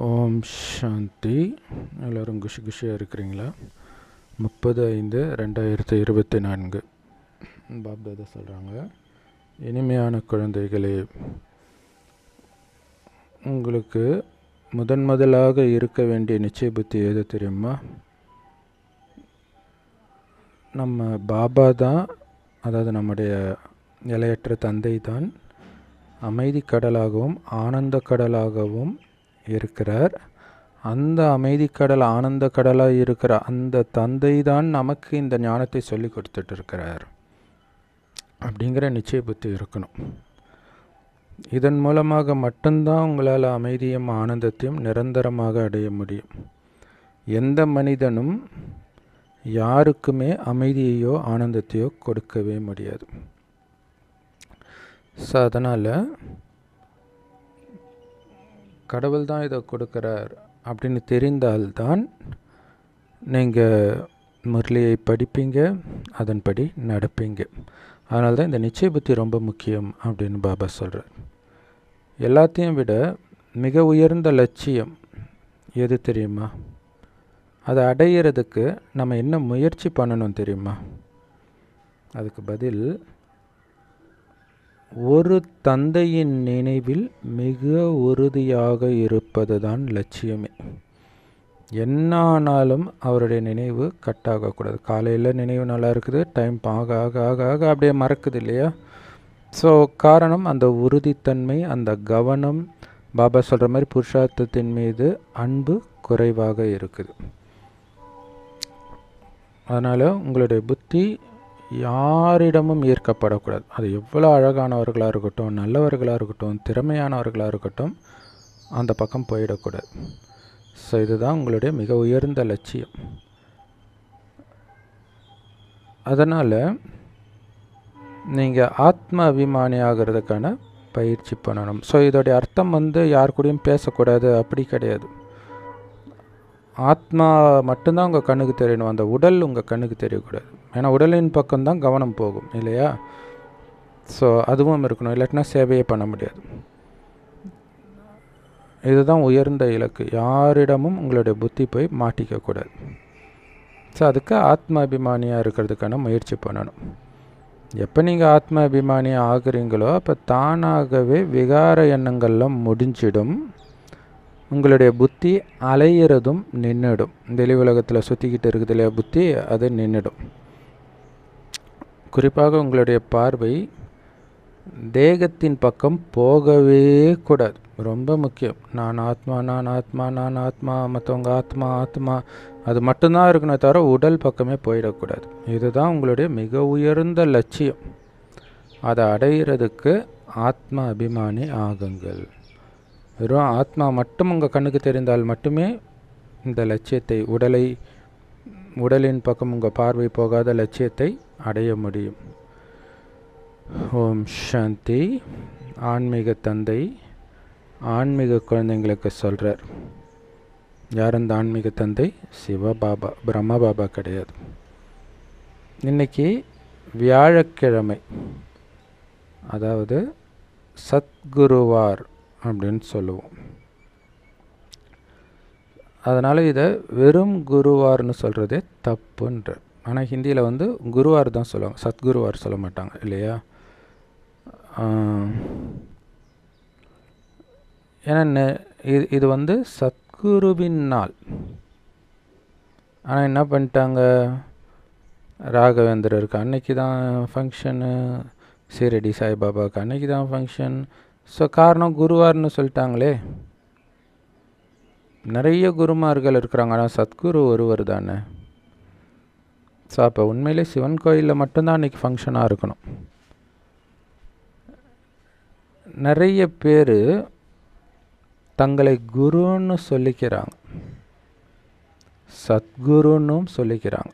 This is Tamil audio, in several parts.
ஓம் சாந்தி. எல்லோரும் குஷியாக இருக்கிறீங்களா? 30/5/2024 பாப்தாதா சொல்கிறாங்க, இனிமையான குழந்தைகளே, உங்களுக்கு முதலாக இருக்க வேண்டிய நிச்சய புத்தி எது தெரியுமா? நம்ம பாபா தான், அதாவது நம்முடைய எல்லையற்ற தந்தை தான் அமைதி கடலாகவும் ஆனந்த கடலாகவும் இருக்கிறார். அந்த அமைதி கடல் ஆனந்த கடலாக இருக்கிற அந்த தந்தை தான் நமக்கு இந்த ஞானத்தை சொல்லி கொடுத்துட்டு இருக்கிறார் அப்படிங்கிற நிச்சய புத்தி இருக்கணும். இதன் மூலமாக மட்டும்தான் உங்களால் அமைதியும் ஆனந்தத்தையும் நிரந்தரமாக அடைய முடியும். எந்த மனிதனும் யாருக்குமே அமைதியையோ ஆனந்தத்தையோ கொடுக்கவே முடியாது. ஸோ அதனால் கடவுள் தான் இதை கொடுக்குறார் அப்படின்னு தெரிந்தால்தான் நீங்கள் முரளியை படிப்பீங்க, அதன்படி நடப்பீங்க. அதனால தான் இந்த நிச்சய புத்தி ரொம்ப முக்கியம் அப்படின்னு பாபா சொல்கிறார். எல்லாத்தையும் விட மிக உயர்ந்த லட்சியம் எது தெரியுமா? அதை அடையிறதுக்கு நம்ம என்ன முயற்சி பண்ணணும் தெரியுமா? அதுக்கு பதில், ஒரு தந்தையின் நினைவில் மிக உறுதியாக இருப்பது தான் லட்சியமே. என்ன ஆனாலும் அவருடைய நினைவு கட் ஆகக்கூடாது. காலையில் நினைவு நல்லா இருக்குது, டைம் ஆக ஆக ஆக ஆக அப்படியே மறக்குது இல்லையா? ஸோ காரணம் அந்த உறுதித்தன்மை, அந்த கவனம். பாபா சொல்கிற மாதிரி புருஷார்த்தத்தின் மீது அன்பு குறைவாக இருக்குது. அதனால் உங்களுடைய புத்தி யாரிடமும் ஈர்க்கப்படக்கூடாது. அது எவ்வளோ அழகானவர்களாக இருக்கட்டும், நல்லவர்களாக இருக்கட்டும், திறமையானவர்களாக இருக்கட்டும், அந்த பக்கம் போயிடக்கூடாது. ஸோ இதுதான் உங்களுடைய மிக உயர்ந்த லட்சியம். அதனால் நீங்கள் ஆத்ம அபிமானி ஆகிறதுக்கான பயிற்சி பண்ணணும். ஸோ இதோடைய அர்த்தம் யார் கூடயும் பேசக்கூடாது அப்படி கிடையாது. ஆத்மா மட்டும்தான் உங்கள் கண்ணுக்கு தெரியணும், அந்த உடல் உங்கள் கண்ணுக்கு தெரியக்கூடாது. ஏன்னா உடலின் பக்கம்தான் கவனம் போகும் இல்லையா? ஸோ அதுவும் இருக்கணும், இல்லாட்டினா சேவையே பண்ண முடியாது. இதுதான் உயர்ந்த இலக்கு. யாரிடமும் உங்களுடைய புத்தி போய் மாட்டிக்கக்கூடாது. ஸோ அதுக்கு ஆத்ம அபிமானியாக இருக்கிறதுக்கான முயற்சி பண்ணணும். எப்போ நீங்கள் ஆத்ம அபிமானியாக ஆகுறீங்களோ அப்போ தானாகவே விகார எண்ணங்கள்லாம் முடிஞ்சிடும். உங்களுடைய புத்தி அலையிறதும் நின்றுடும். வெளி உலகத்தில் சுற்றிக்கிட்டு இருக்குது இல்லையா புத்தி, அது நின்றுடும். குறிப்பாக உங்களுடைய பார்வை தேகத்தின் பக்கம் போகவே கூடாது. ரொம்ப முக்கியம். நான் ஆத்மா, நான் ஆத்மா, நான் ஆத்மா, மற்றவங்க ஆத்மா, ஆத்மா, அது மட்டும்தான் இருக்கணும், தவிர உடல் பக்கமே போயிடக்கூடாது. இதுதான் உங்களுடைய மிக உயர்ந்த லட்சியம். அதை அடையிறதுக்கு ஆத்ம அபிமானி ஆகுங்கள். வெறும் ஆத்மா மட்டும் உங்கள் கண்ணுக்கு தெரிந்தால் மட்டுமே இந்த லட்சியத்தை, உடலின் பக்கம் உங்கள் பார்வை போகாத லட்சியத்தை அடைய முடியும். ஓம் சாந்தி. ஆன்மீக தந்தை ஆன்மீக குழந்தைங்களுக்கு சொல்கிறார். யார் அந்த ஆன்மீக தந்தை? சிவபாபா, பிரம்ம பாபா கிடையாது. இன்னைக்கு வியாழக்கிழமை, அதாவது சத்குருவார் அப்படின்னு சொல்லுவோம். அதனால் இதை வெறும் குருவார்னு சொல்கிறதே தப்புன்ற. ஆனால் ஹிந்தியில் குருவார் தான் சொல்லுவாங்க, சத்குருவார் சொல்ல மாட்டாங்க இல்லையா? ஏன்னா இது சத்குருவின் நாள். ஆனால் என்ன பண்ணிட்டாங்க, ராகவேந்திரருக்கு அன்னைக்கு தான் ஃபங்க்ஷனு, சீரடி சாய்பாபாவுக்கு அன்னைக்கு தான் ஃபங்க்ஷன். ஸோ காரணம் குருவார்னு சொல்லிட்டாங்களே. நிறைய குருமார்கள் இருக்கிறாங்க, ஆனால் சத்குரு ஒருவர் தானே. ஸோ அப்போ உண்மையிலே சிவன் கோயிலில் மட்டும்தான் அன்றைக்கி ஃபங்க்ஷனாக இருக்கணும். நிறைய பேர் தங்களை குருன்னு சொல்லிக்கிறாங்க, சத்குருன்னும் சொல்லிக்கிறாங்க.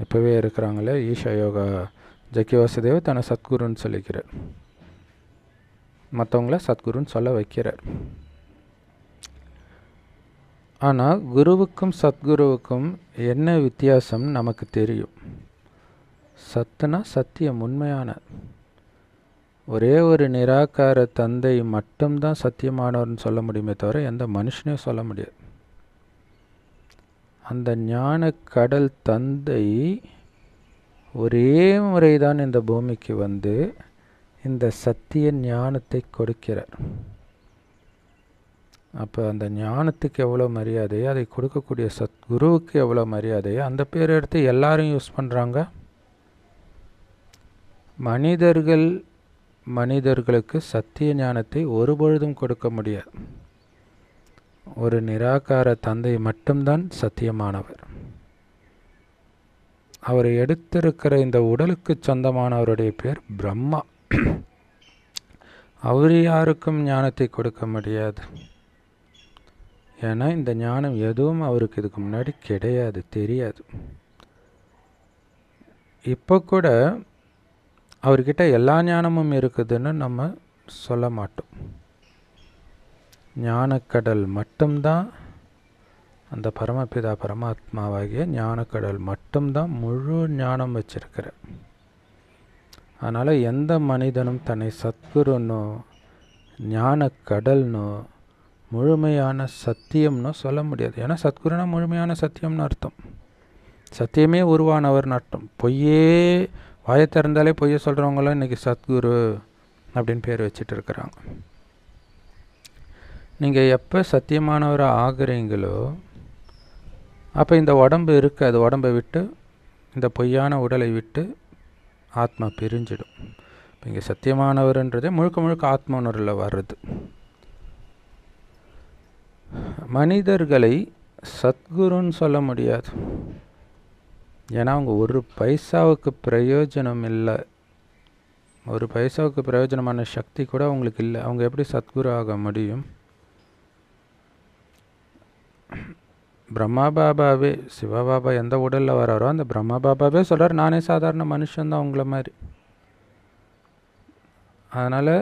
இப்போவே இருக்கிறாங்களே ஈஷா யோகா ஜக்கி வாசுதேவ் தன்னை சத்குருன்னு சொல்லிக்கிறார், மற்றவங்கள சத்குருன்னு சொல்ல வைக்கிறார். ஆனால் குருவுக்கும் சத்குருவுக்கும் என்ன வித்தியாசம் நமக்கு தெரியும். சத்துனா சத்தியம், உண்மையான. ஒரே ஒரு நிராகார தந்தை மட்டும்தான் சத்தியமானவர்னு சொல்ல முடியுமே தவிர எந்த மனுஷனையும் சொல்ல முடியாது. அந்த ஞான கடல் தந்தை ஒரே முறைதான் இந்த பூமிக்கு வந்து இந்த சத்திய ஞானத்தை கொடுக்கிறார். அப்போ அந்த ஞானத்துக்கு எவ்வளோ மரியாதையோ, அதை கொடுக்கக்கூடிய சத்குருவுக்கு எவ்வளோ மரியாதையோ, அந்த பேர் எடுத்து எல்லாரும் யூஸ் பண்ணுறாங்க. மனிதர்களுக்கு சத்திய ஞானத்தை ஒருபொழுதும் கொடுக்க முடியாது. ஒரு நிராகார தந்தை மட்டும்தான் சத்தியமானவர். அவர் எடுத்திருக்கிற இந்த உடலுக்கு சொந்தமானவருடைய பேர் பிரம்மா. அவர் யாருக்கும் ஞானத்தை கொடுக்க முடியாது. ஏன்னா இந்த ஞானம் எதுவும் அவருக்கு இதுக்கு முன்னாடி கிடையாது, தெரியாது. இப்போ கூட அவர்கிட்ட எல்லா ஞானமும் இருக்குதுன்னு நம்ம சொல்ல மாட்டோம். ஞானக்கடல் மட்டும்தான், அந்த பரமபிதா பரமாத்மாவாகிய ஞானக்கடல் மட்டும்தான் முழு ஞானம் வச்சிருக்கிறார். அதனால் எந்த மனிதனும் தன்னை சத்குருன்னோ ஞானக்கடல்னோ முழுமையான சத்தியம்னு சொல்ல முடியாது. ஏன்னா சத்குருனா முழுமையான சத்தியம்னு அர்த்தம். சத்தியமே உருவானவர்னு அர்த்தம். பொய்யே வாயை திறந்தாலே பொய்யை சொல்கிறவங்களும் இன்றைக்கி சத்குரு அப்படின்னு பேர் வச்சுட்டு இருக்கிறாங்க. நீங்கள் எப்போ சத்தியமானவராக ஆகுறீங்களோ அப்போ இந்த உடம்பு இருக்குது, அது உடம்பை விட்டு, இந்த பொய்யான உடலை விட்டு ஆத்மா பிரிஞ்சிடும். இப்போ இங்கே சத்தியமானவர்ன்றதே முழுக்க முழுக்க ஆத்ம உணர்வில் வர்றது. மனிதர்களை சத்குருன்னு சொல்ல முடியாது. ஏன்னா அவங்க ஒரு பைசாவுக்கு பிரயோஜனம் இல்லை. ஒரு பைசாவுக்கு பிரயோஜனமான சக்தி கூட அவங்களுக்கு இல்லை. அவங்க எப்படி சத்குரு ஆக முடியும்? பிரம்மா பாபாவே, சிவபாபா எந்த உடலில் வராரோ அந்த பிரம்மா பாபாவே சொல்கிறார், நானே சாதாரண மனுஷன்தான் உங்களை மாதிரி. அதனால்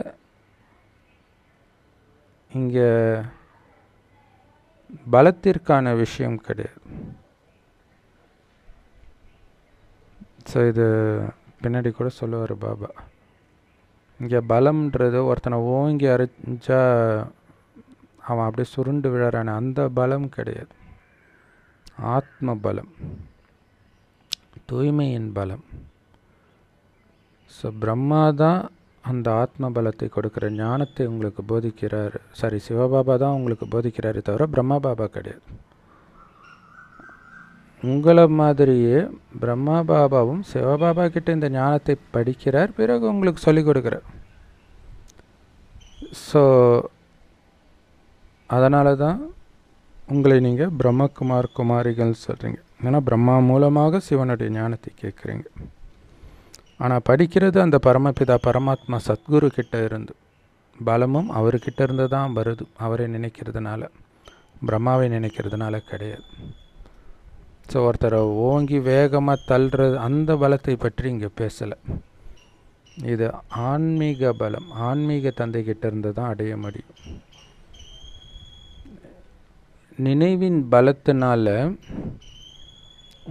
இங்கே பலத்திற்கான விஷயம் கிடையாது. ஸோ இது பின்னாடி கூட சொல்லுவார் பாபா. இங்கே பலம்ன்றது ஒருத்தனை ஓங்கி அரைஞ்சா அவன் அப்படியே சுருண்டு விழறான அந்த பலம் கிடையாது. ஆத்ம பலம், தூய்மையின் பலம். ஸோ பிரம்மா தான் அந்த ஆத்ம பலத்தை கொடுக்குற ஞானத்தை உங்களுக்கு போதிக்கிறார். சாரி, சிவபாபா தான் உங்களுக்கு போதிக்கிறாரே தவிர பிரம்மா பாபா கிடையாது. உங்களை மாதிரியே பிரம்மா பாபாவும் சிவபாபா கிட்ட இந்த ஞானத்தை படிக்கிறார், பிறகு உங்களுக்கு சொல்லிக் கொடுக்குறார். ஸோ அதனால தான் உங்களை நீங்கள் பிரம்மகுமார் குமாரிகள் சொல்கிறீங்க. ஏன்னா பிரம்மா மூலமாக சிவனுடைய ஞானத்தை கேட்குறீங்க. ஆனால் படிக்கிறது அந்த பரமபிதா பரமாத்மா சத்குரு கிட்ட இருந்து. பலமும் அவர்கிட்ட இருந்து தான் வருது. அவரை நினைக்கிறதுனால, பிரம்மாவை நினைக்கிறதுனால கிடையாது. ஸோ ஒருத்தரை ஓங்கி வேகமாக தள்ளுறது அந்த பலத்தை பற்றி இங்கே பேசலை. இது ஆன்மீக பலம், ஆன்மீக தந்தைகிட்ட இருந்து தான் அடைய முடியும். நினைவின் பலத்தினால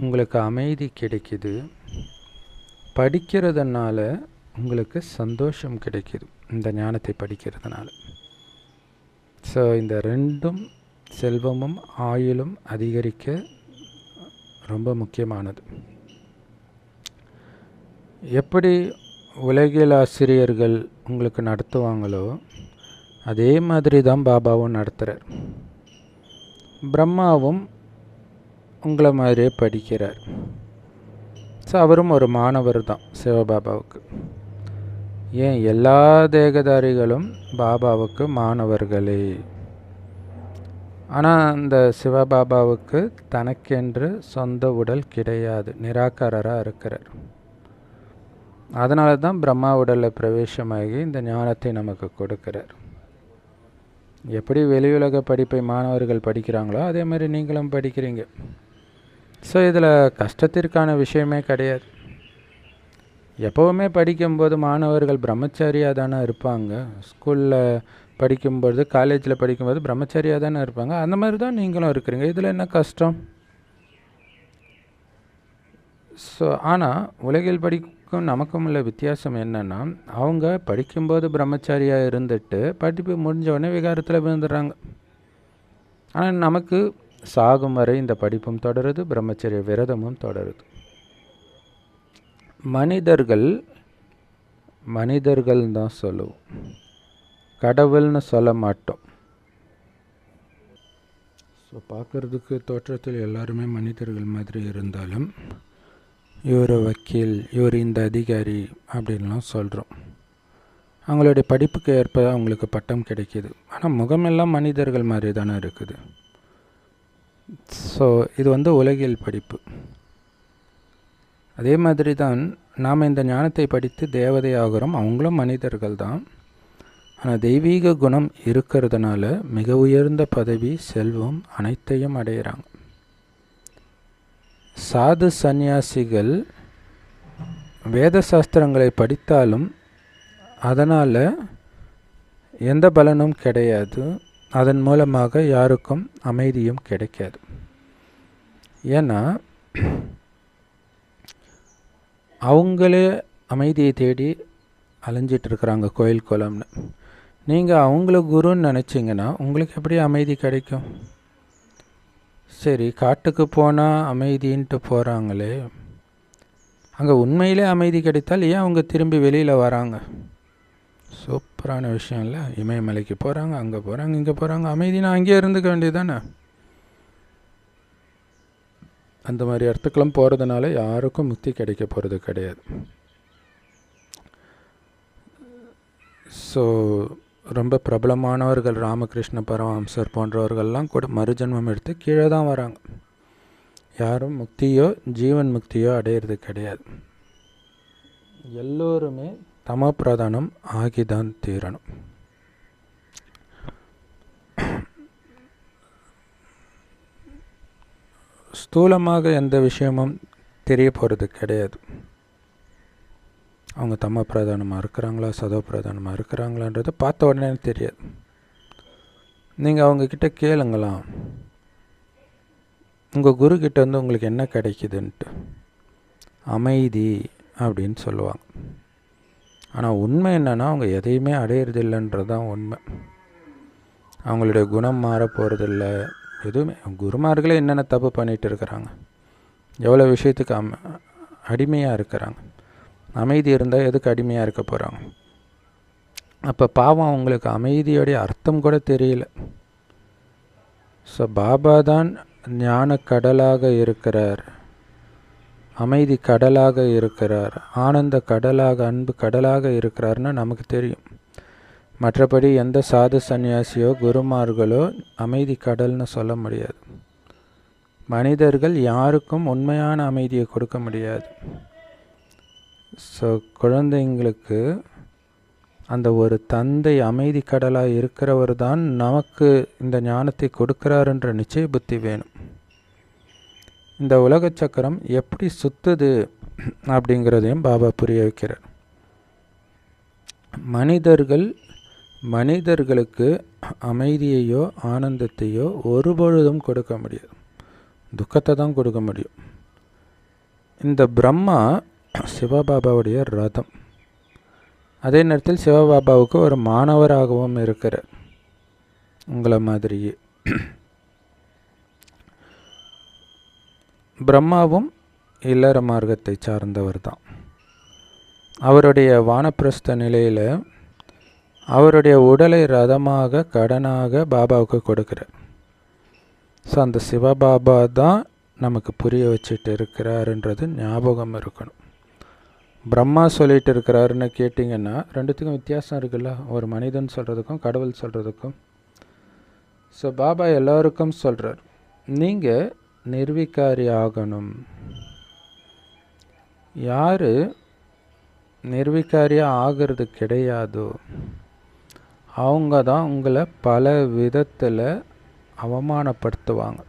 உங்களுக்கு அமைதி கிடைக்குது, படிக்கிறதுனால உங்களுக்கு சந்தோஷம் கிடைக்குது இந்த ஞானத்தை படிக்கிறதுனால. ஸோ இந்த ரெண்டும் செல்வமும் ஆயுளும் அதிகரிக்க ரொம்ப முக்கியமானது. எப்படி உலகியல் ஆசிரியர்கள் உங்களுக்கு நடத்துவாங்களோ அதே மாதிரி தான் பாபாவும் நடத்துகிறார். பிரம்மாவும் உங்களை மாதிரியே படிக்கிறார். ஸோ அவரும் ஒரு மாணவர் தான் சிவபாபாவுக்கு. ஏன் எல்லா தேகதாரிகளும் பாபாவுக்கு மாணவர்களே. ஆனால் அந்த சிவபாபாவுக்கு தனக்கென்று சொந்த உடல் கிடையாது, நிராகாரராக இருக்கிறார். அதனால தான் பிரம்மா உடலில் பிரவேசமாகி இந்த ஞானத்தை நமக்கு கொடுக்கிறார். எப்படி வெளியுலக படிப்பை மாணவர்கள் படிக்கிறாங்களோ அதே மாதிரி நீங்களும் படிக்கிறீங்க. ஸோ இதில் கஷ்டத்திற்கான விஷயமே கிடையாது. எப்போவுமே படிக்கும்போது மாணவர்கள் பிரம்மச்சாரியாக தானே இருப்பாங்க. ஸ்கூலில் படிக்கும்போது, காலேஜில் படிக்கும்போது பிரம்மச்சாரியாக தானே இருப்பாங்க. அந்த மாதிரி தான் நீங்களும் இருக்கிறீங்க. இதில் என்ன கஷ்டம்? ஸோ ஆனால் உலகில் படிக்கும் அவங்களுக்கும் நமக்கும் உள்ள வித்தியாசம் என்னென்னா, அவங்க படிக்கும்போது பிரம்மச்சாரியாக இருந்துட்டு படிப்பு முடிஞ்ச உடனே விகாரத்தில் விழுந்துடுறாங்க. ஆனால் நமக்கு சாகும் வரை இந்த படிப்பும் தொடருது, பிரம்மச்சரிய விரதமும் தொடருது. மனிதர்கள் தான் சொல்லுவோம், கடவுள்னு சொல்ல மாட்டோம். ஸோ பார்க்குறதுக்கு தோற்றத்தில் எல்லாருமே மனிதர்கள் மாதிரி இருந்தாலும், இவர் வக்கீல், இவர் இந்த அதிகாரி அப்படின்லாம் சொல்கிறோம். அவங்களுடைய படிப்புக்கு ஏற்ப அவங்களுக்கு பட்டம் கிடைக்கிது. ஆனால் முகமெல்லாம் மனிதர்கள் மாதிரி தானே இருக்குது. ஸோ இது உலகியல் படிப்பு. அதே மாதிரி தான் நாம் இந்த ஞானத்தை படித்து தேவதை ஆகிறோம். அவங்களும் மனிதர்கள் தான். ஆனால் தெய்வீக குணம் இருக்கிறதுனால மிக உயர்ந்த பதவி, செல்வம் அனைத்தையும் அடையிறாங்க. சாது சந்நியாசிகள் வேத சாஸ்திரங்களை படித்தாலும் அதனால் எந்த பலனும் கிடையாது. அதன் மூலமாக யாருக்கும் அமைதியும் கிடைக்காது. ஏன்னா அவங்களே அமைதியை தேடி அலைஞ்சிட்டு இருக்கிறாங்க கோயில் குளம்னு. நீங்கள் அவங்கள குருன்னு நினச்சிங்கன்னா உங்களுக்கு எப்படி அமைதி கிடைக்கும்? சரி, காட்டுக்கு போனால் அமைதின்ட்டு போகிறாங்களே, அங்கே உண்மையிலே அமைதி கிடைத்தால் ஏன் அவங்க திரும்பி வெளியில் வராங்க? சூப்பரான விஷயம் இல்லை? இமயமலைக்கு போகிறாங்க, அங்கே போகிறாங்க, இங்கே போகிறாங்க, அமைதினா அங்கேயே இருந்துக்க வேண்டியது தானே. அந்த மாதிரி இடத்துக்கெல்லாம் போகிறதுனால யாருக்கும் முக்தி கிடைக்க போகிறது கிடையாது. ஸோ ரொம்ப பிரபலமானவர்கள் ராமகிருஷ்ண பரமஹம்சர் போன்றவர்கள்லாம் கூட மறுஜன்மம் எடுத்து கீழே தான் வராங்க. யாரும் முக்தியோ ஜீவன் முக்தியோ அடையிறது கிடையாது. எல்லோருமே தமோ பிரதானம் ஆகிதான் தீரணும். ஸ்தூலமாக எந்த விஷயமும் தெரிய போகிறது கிடையாது. அவங்க தமோ பிரதானமாக இருக்கிறாங்களா சதோ பிரதானமாக இருக்கிறாங்களான்றது பார்த்த உடனே தெரியாது. நீங்கள் அவங்கக்கிட்ட கேளுங்களாம், உங்கள் குருக்கிட்ட உங்களுக்கு என்ன கிடைக்குதுன்ட்டு. அமைதி அப்படின்னு சொல்லுவாங்க. ஆனால் உண்மை என்னென்னா அவங்க எதையுமே அடையிறதில்லைன்றது தான் உண்மை. அவங்களுடைய குணம் மாற போகிறதில்ல, எதுவுமே. குருமார்களே என்னென்ன தப்பு பண்ணிகிட்டு இருக்கிறாங்க, எவ்வளோ விஷயத்துக்கு அடிமையாக இருக்கிறாங்க. அமைதி இருந்தால் எதுக்கு அடிமையாக இருக்க போகிறாங்க? அப்போ பாவம் அவங்களுக்கு அமைதியோடைய அர்த்தம் கூட தெரியல. ஸோ பாபா தான் ஞான கடலாக இருக்கிறார், அமைதி கடலாக இருக்கிறார், ஆனந்த கடலாக, அன்பு கடலாக இருக்கிறார்னு நமக்கு தெரியும். மற்றபடி எந்த சாது சந்நியாசியோ குருமார்களோ அமைதி கடல்னு சொல்ல முடியாது. மனிதர்கள் யாருக்கும் உண்மையான அமைதியை கொடுக்க முடியாது. ஸோ குழந்தைங்களுக்கு அந்த ஒரு தந்தை அமைதி கடலாக இருக்கிறவர் தான் நமக்கு இந்த ஞானத்தை கொடுக்கிறாருன்ற நிச்சய புத்தி வேணும். இந்த உலக சக்கரம் எப்படி சுற்றுது அப்படிங்கிறதையும் பாபா புரிய வைக்கிறார். மனிதர்களுக்கு அமைதியையோ ஆனந்தத்தையோ ஒருபொழுதும் கொடுக்க முடியாது, துக்கத்தை தான் கொடுக்க முடியும். இந்த பிரம்மா சிவபாபாவுடைய ரதம். அதே நேரத்தில் சிவபாபாவுக்கு ஒரு மாணவராகவும் இருக்கிறார், உங்களை மாதிரியே. பிரம்மாவும் இல்லற மார்க்கத்தை சார்ந்தவர் தான். அவருடைய வானப்பிரஸ்த நிலையில் அவருடைய உடலை ரதமாக கடனாக பாபாவுக்கு கொடுக்கிறார். ஸோ அந்த சிவபாபா தான் நமக்கு புரிய வச்சுட்டு இருக்கிறாருன்றது ஞாபகம் இருக்கணும். பிரம்மா சொல்லிட்டு இருக்கிறாருன்னு கேட்டிங்கன்னா ரெண்டுத்துக்கும் வித்தியாசம் இருக்குல்ல, ஒரு மனிதன் சொல்கிறதுக்கும் கடவுள் சொல்கிறதுக்கும். ஸோ பாபா எல்லோருக்கும் சொல்கிறார், நீங்கள் நிர்விகாரி ஆகணும். யார் நிர்விகாரியாக ஆகிறது கிடையாதோ அவங்க தான் உங்களை பல விதத்தில் அவமானப்படுத்துவாங்க.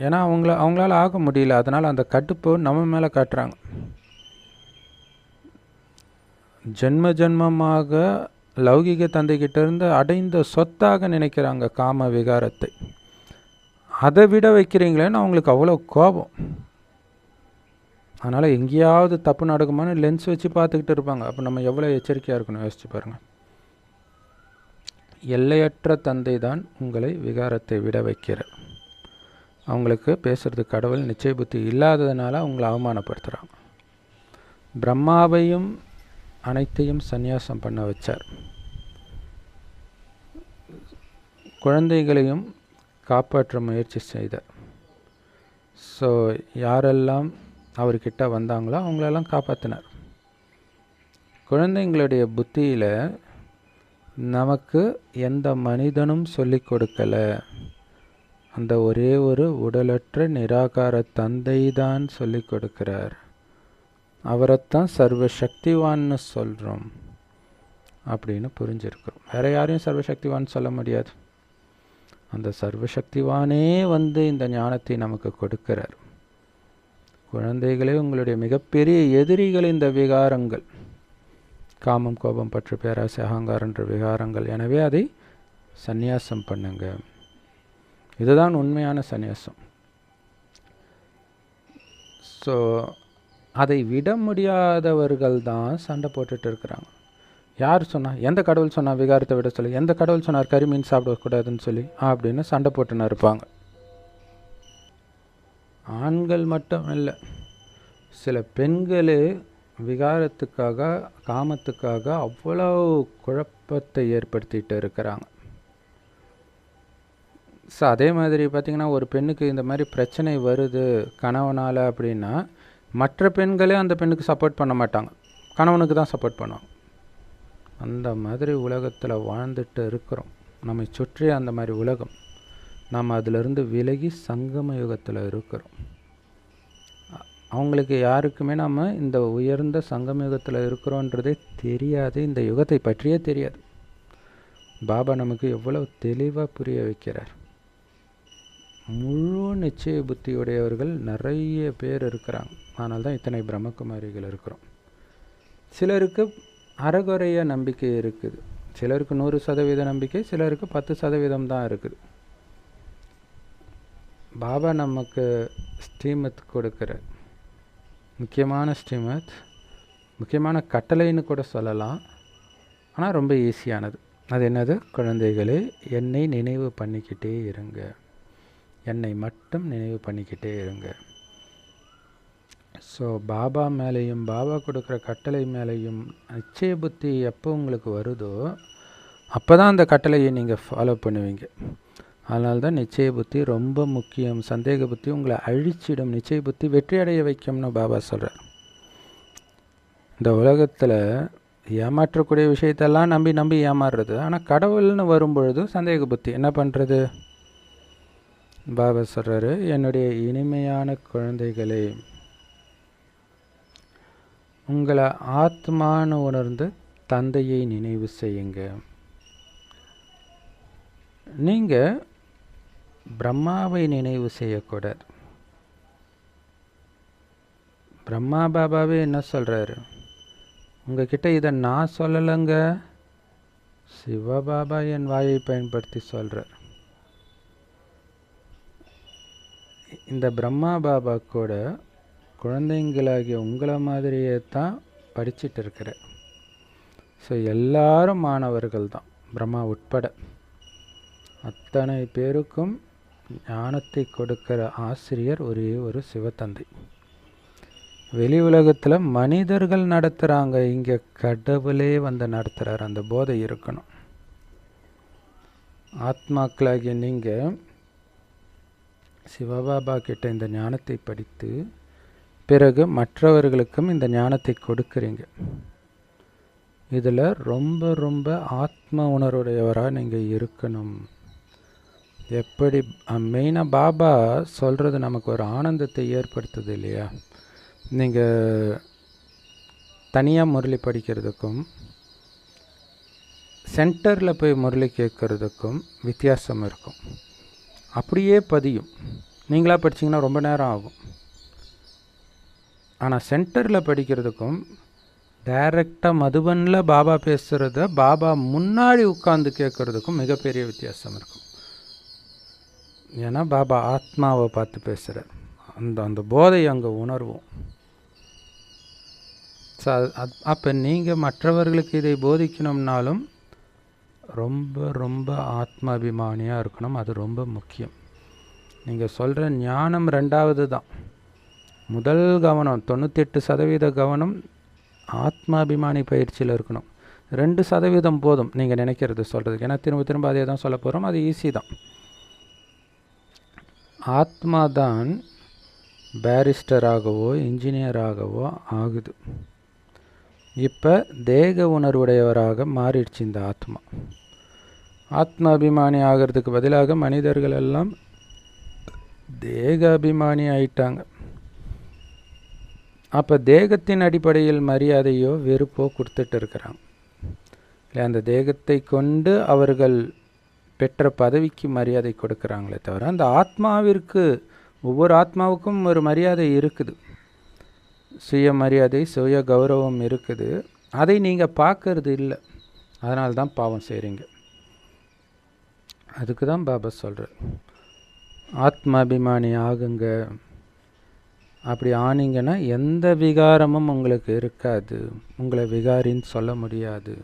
ஏன்னா அவங்களால ஆக முடியல, அதனால் அந்த கட்டுப்பு நம்ம மேலே காட்டுறாங்க. ஜென்ம ஜென்மமாக லௌகிக தந்தைக்கிட்ட இருந்து அடைந்த சொத்தாக நினைக்கிறாங்க காம விகாரத்தை. அதை விட வைக்கிறீங்களேன்னு அவங்களுக்கு அவ்வளோ கோபம். அதனால் எங்கேயாவது தப்பு நடக்குமான்னு லென்ஸ் வச்சு பார்த்துக்கிட்டு இருப்பாங்க. அப்போ நம்ம எவ்வளோ எச்சரிக்கையாக இருக்கணும் யோசிச்சு பாருங்கள். எல்லையற்ற தந்தை தான் உங்களை விகாரத்தை விட வைக்கிறார். அவங்களுக்கு பேசுகிறது கடவுள் நிச்சய புத்தி இல்லாததுனால அவங்கள அவமானப்படுத்துகிறாங்க. பிரம்மாவையும் அனைத்தையும் சந்நியாசம் பண்ண வச்சார். குழந்தைகளையும் காப்பாற்ற முயற்சி செய்தார். ஸோ யாரெல்லாம் அவர்கிட்ட வந்தாங்களோ அவங்களெல்லாம் காப்பாற்றினார். குழந்தைங்களுடைய புத்தியில் நமக்கு எந்த மனிதனும் சொல்லி கொடுக்கலை. அந்த ஒரே ஒரு உடலற்ற நிராகார தந்தை தான் சொல்லி கொடுக்கிறார். அவரைத்தான் சர்வசக்திவான்னு சொல்கிறோம் அப்படின்னு புரிஞ்சிருக்கிறோம். வேறு யாரையும் சர்வசக்திவான் சொல்ல முடியாது. அந்த சர்வசக்திவானே வந்து இந்த ஞானத்தை நமக்கு கொடுக்கிறார். குழந்தைகளே, உங்களுடைய மிகப்பெரிய எதிரிகள் இந்த விகாரங்கள், காமம், கோபம், பற்று, பேராசை, அகங்காரன்ற விகாரங்கள். எனவே அதை சந்நியாசம் பண்ணுங்க. இதுதான் உண்மையான சந்நியாசம். ஸோ அதை விட முடியாதவர்கள் தான் சண்டை போட்டுட்டு இருக்கிறாங்க. யார் சொன்னா? எந்த கடவுள் சொன்னா விகாரத்தை விட சொல்லி? எந்த கடவுள் சொன்னார் கறி மீன் சாப்பிடக்கூடாதுன்னு சொல்லி? அப்படின்னு சண்டை போட்டுன்னு இருப்பாங்க. ஆண்கள் மட்டும் இல்லை, சில பெண்களே விகாரத்துக்காக, காமத்துக்காக அவ்வளோ குழப்பத்தை ஏற்படுத்திட்டு இருக்கிறாங்க. ஸோ அதே மாதிரி பார்த்திங்கன்னா, ஒரு பெண்ணுக்கு இந்த மாதிரி பிரச்சனை வருது கணவனால் அப்படின்னா, மற்ற பெண்களே அந்த பெண்ணுக்கு சப்போர்ட் பண்ண மாட்டாங்க, கணவனுக்கு தான் சப்போர்ட் பண்ணுவாங்க. அந்த மாதிரி உலகத்தில் வாழ்ந்துட்டு இருக்கிறோம். நம்மை சுற்றி அந்த மாதிரி உலகம். நாம் அதிலிருந்து விலகி சங்கம யுகத்தில் இருக்கிறோம். அவங்களுக்கு யாருக்குமே நாம் இந்த உயர்ந்த சங்கம யுகத்தில் இருக்கிறோன்றதே தெரியாது. இந்த யுகத்தை பற்றியே தெரியாது. பாபா நமக்கு எவ்வளோ தெளிவாக புரிய வைக்கிறார். முழு நிச்சய புத்தியுடையவர்கள் நிறைய பேர் இருக்கிறாங்க. அதனால தான் இத்தனை பிரம்மகுமாரிகள் இருக்கிறோம். சிலருக்கு அறகுறைய நம்பிக்கை இருக்குது, சிலருக்கு 100% நம்பிக்கை, சிலருக்கு 10% தான் இருக்குது. பாபா நமக்கு ஸ்ரீமத் கொடுக்குற முக்கியமான ஸ்ரீமத், முக்கியமான கட்டளைன்னு கூட சொல்லலாம். ஆனால் ரொம்ப ஈஸியானது. அது என்னது? குழந்தைகளே, என்னை நினைவு பண்ணிக்கிட்டே இருங்க, என்னை மட்டும் நினைவு பண்ணிக்கிட்டே இருங்க. ஸோ பாபா மேலேயும் பாபா கொடுக்குற கட்டளை மேலேயும் நிச்சய புத்தி எப்போ உங்களுக்கு வருதோ அப்போ தான் அந்த கட்டளையை நீங்கள் ஃபாலோ பண்ணுவீங்க. அதனால தான் நிச்சய புத்தி ரொம்ப முக்கியம். சந்தேக புத்தி உங்களை அழிச்சிடும், நிச்சய புத்தி வெற்றி அடைய வைக்கும்னு பாபா சொல்கிறார். இந்த உலகத்தில் ஏமாற்றக்கூடிய விஷயத்தெல்லாம் நம்பி நம்பி ஏமாறுறது. ஆனால் கடவுள்னு வரும்பொழுது சந்தேக புத்தி என்ன பண்ணுறது? பாபா சொல்கிறாரு, என்னுடைய இனிமையான குழந்தைகளே, உங்களை ஆத்மான்னு உணர்ந்து தந்தையை நினைவு செய்யுங்க. நீங்கள் பிரம்மாவை நினைவு செய்யக்கூடாது. பிரம்மா பாபாவே என்ன சொல்கிறாரு? உங்ககிட்ட இதை நான் சொல்லலைங்க, சிவபாபா என் வாயை பயன்படுத்தி சொல்கிறார். இந்த பிரம்மா பாபா கூட குழந்தைங்களாகிய உங்களை மாதிரியே தான் படிச்சுட்டு இருக்கிற. ஸோ எல்லாரும் மாணவர்கள் தான், பிரம்மா உட்பட. அத்தனை பேருக்கும் ஞானத்தை கொடுக்கிற ஆசிரியர் ஒரே ஒரு சிவத்தந்தை. வெளி உலகத்தில் மனிதர்கள் நடத்துகிறாங்க, இங்கே கடவுளே வந்து நடத்துகிறார். அந்த போதை இருக்கணும். ஆத்மாக்களாகிய நீங்கள் சிவபாபா கிட்ட இந்த ஞானத்தை படித்து பிறகு மற்றவர்களுக்கும் இந்த ஞானத்தை கொடுக்குறீங்க. இதில் ரொம்ப ரொம்ப ஆத்ம உணர்வுடையவராக நீங்கள் இருக்கணும். எப்படி மெயினாக பாபா சொல்கிறது நமக்கு ஒரு ஆனந்தத்தை ஏற்படுத்துது இல்லையா? நீங்கள் தனியாக முரளி படிக்கிறதுக்கும் சென்டரில் போய் முரளி கேட்குறதுக்கும் வித்தியாசம் இருக்கும். அப்படியே பதியும். நீங்களாக படிச்சிங்கன்னா ரொம்ப நேரம் ஆகும். ஆனால் சென்டரில் படிக்கிறதுக்கும் டைரெக்டாக மதுபனில் பாபா பேசுகிறத பாபா முன்னாடி உட்காந்து கேட்குறதுக்கும் மிகப்பெரிய வித்தியாசம் இருக்கும். ஏன்னா பாபா ஆத்மாவை பார்த்து பேசுகிறார். அந்த போதை அங்கே உணர்வோம். ஸோ அப்போ நீங்கள் மற்றவர்களுக்கு இதை போதிக்கணும்னாலும் ரொம்ப ரொம்ப ஆத்மாபிமானியாக இருக்கணும். அது ரொம்ப முக்கியம். நீங்கள் சொல்கிற ஞானம் ரெண்டாவது தான். முதல் கவனம் 98% கவனம் ஆத்மாபிமானி பயிற்சியில் இருக்கணும். 2% போதும் நீங்கள் நினைக்கிறது சொல்கிறதுக்கு. ஏன்னா திரும்ப திரும்ப அதே தான் சொல்ல போகிறோம். அது ஈஸி தான். ஆத்மா தான் பேரிஸ்டராகவோ இன்ஜினியராகவோ ஆகுது. இப்போ தேக உணர்வுடையவராக மாறிடுச்சு இந்த ஆத்மா. ஆத்மாபிமானி ஆகிறதுக்கு பதிலாக மனிதர்கள் எல்லாம் தேக அபிமானி ஆயிட்டாங்க. அப்போ தேகத்தின் அடிப்படையில் மரியாதையோ வெறுப்போ கொடுத்துட்டு இருக்கிறாங்க. இல்லை, அந்த தேகத்தை கொண்டு அவர்கள் பெற்ற பதவிக்கு மரியாதை கொடுக்குறாங்களே தவிர அந்த ஆத்மாவிற்கு, ஒவ்வொரு ஆத்மாவுக்கும் ஒரு மரியாதை இருக்குது. சுய மரியாதை, சுய கௌரவம் இருக்குது. அதை நீங்கள் பார்க்கறது இல்லை. அதனால தான் பாவம் செய்கிறீங்க. அதுக்கு தான் பாபா சொல்கிறார், ஆத்மாபிமானி ஆகுங்க. அப்படி ஆனீங்கன்னா எந்த விகாரமும் உங்களுக்கு இருக்காது. உங்களை விகாரின்னு சொல்ல முடியாது.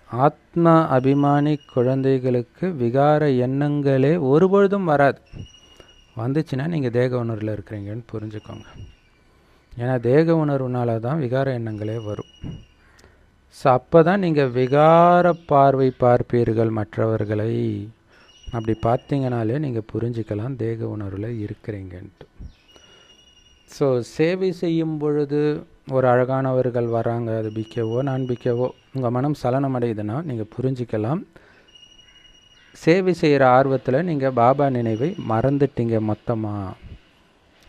ஆத்மா அபிமானி குழந்தைகளுக்கு விகார எண்ணங்களே ஒருபொழுதும் வராது. வந்துச்சுன்னா நீங்கள் தேக உணர்வில் இருக்கிறீங்கன்னு புரிஞ்சுக்கோங்க. ஏன்னா தேக உணர்வுனால தான் விகார எண்ணங்களே வரும். ஸோ அப்போ தான் நீங்கள் விகார பார்வை பார்ப்பீர்கள் மற்றவர்களை. அப்படி பார்த்தீங்கனாலே நீங்கள் புரிஞ்சுக்கலாம் தேக உணர்வில் இருக்கிறீங்கன்ட்டு. ஸோ சேவை செய்யும் பொழுது ஒரு அழகானவர்கள் வராங்க, அது பிக்கவோ நான் பிக்கவோ உங்கள் மனம் சலனம் அடையுதுன்னா நீங்கள் புரிஞ்சிக்கலாம், சேவை செய்கிற ஆர்வத்தில் நீங்கள் பாபா நினைவை மறந்துட்டீங்க மொத்தமாக.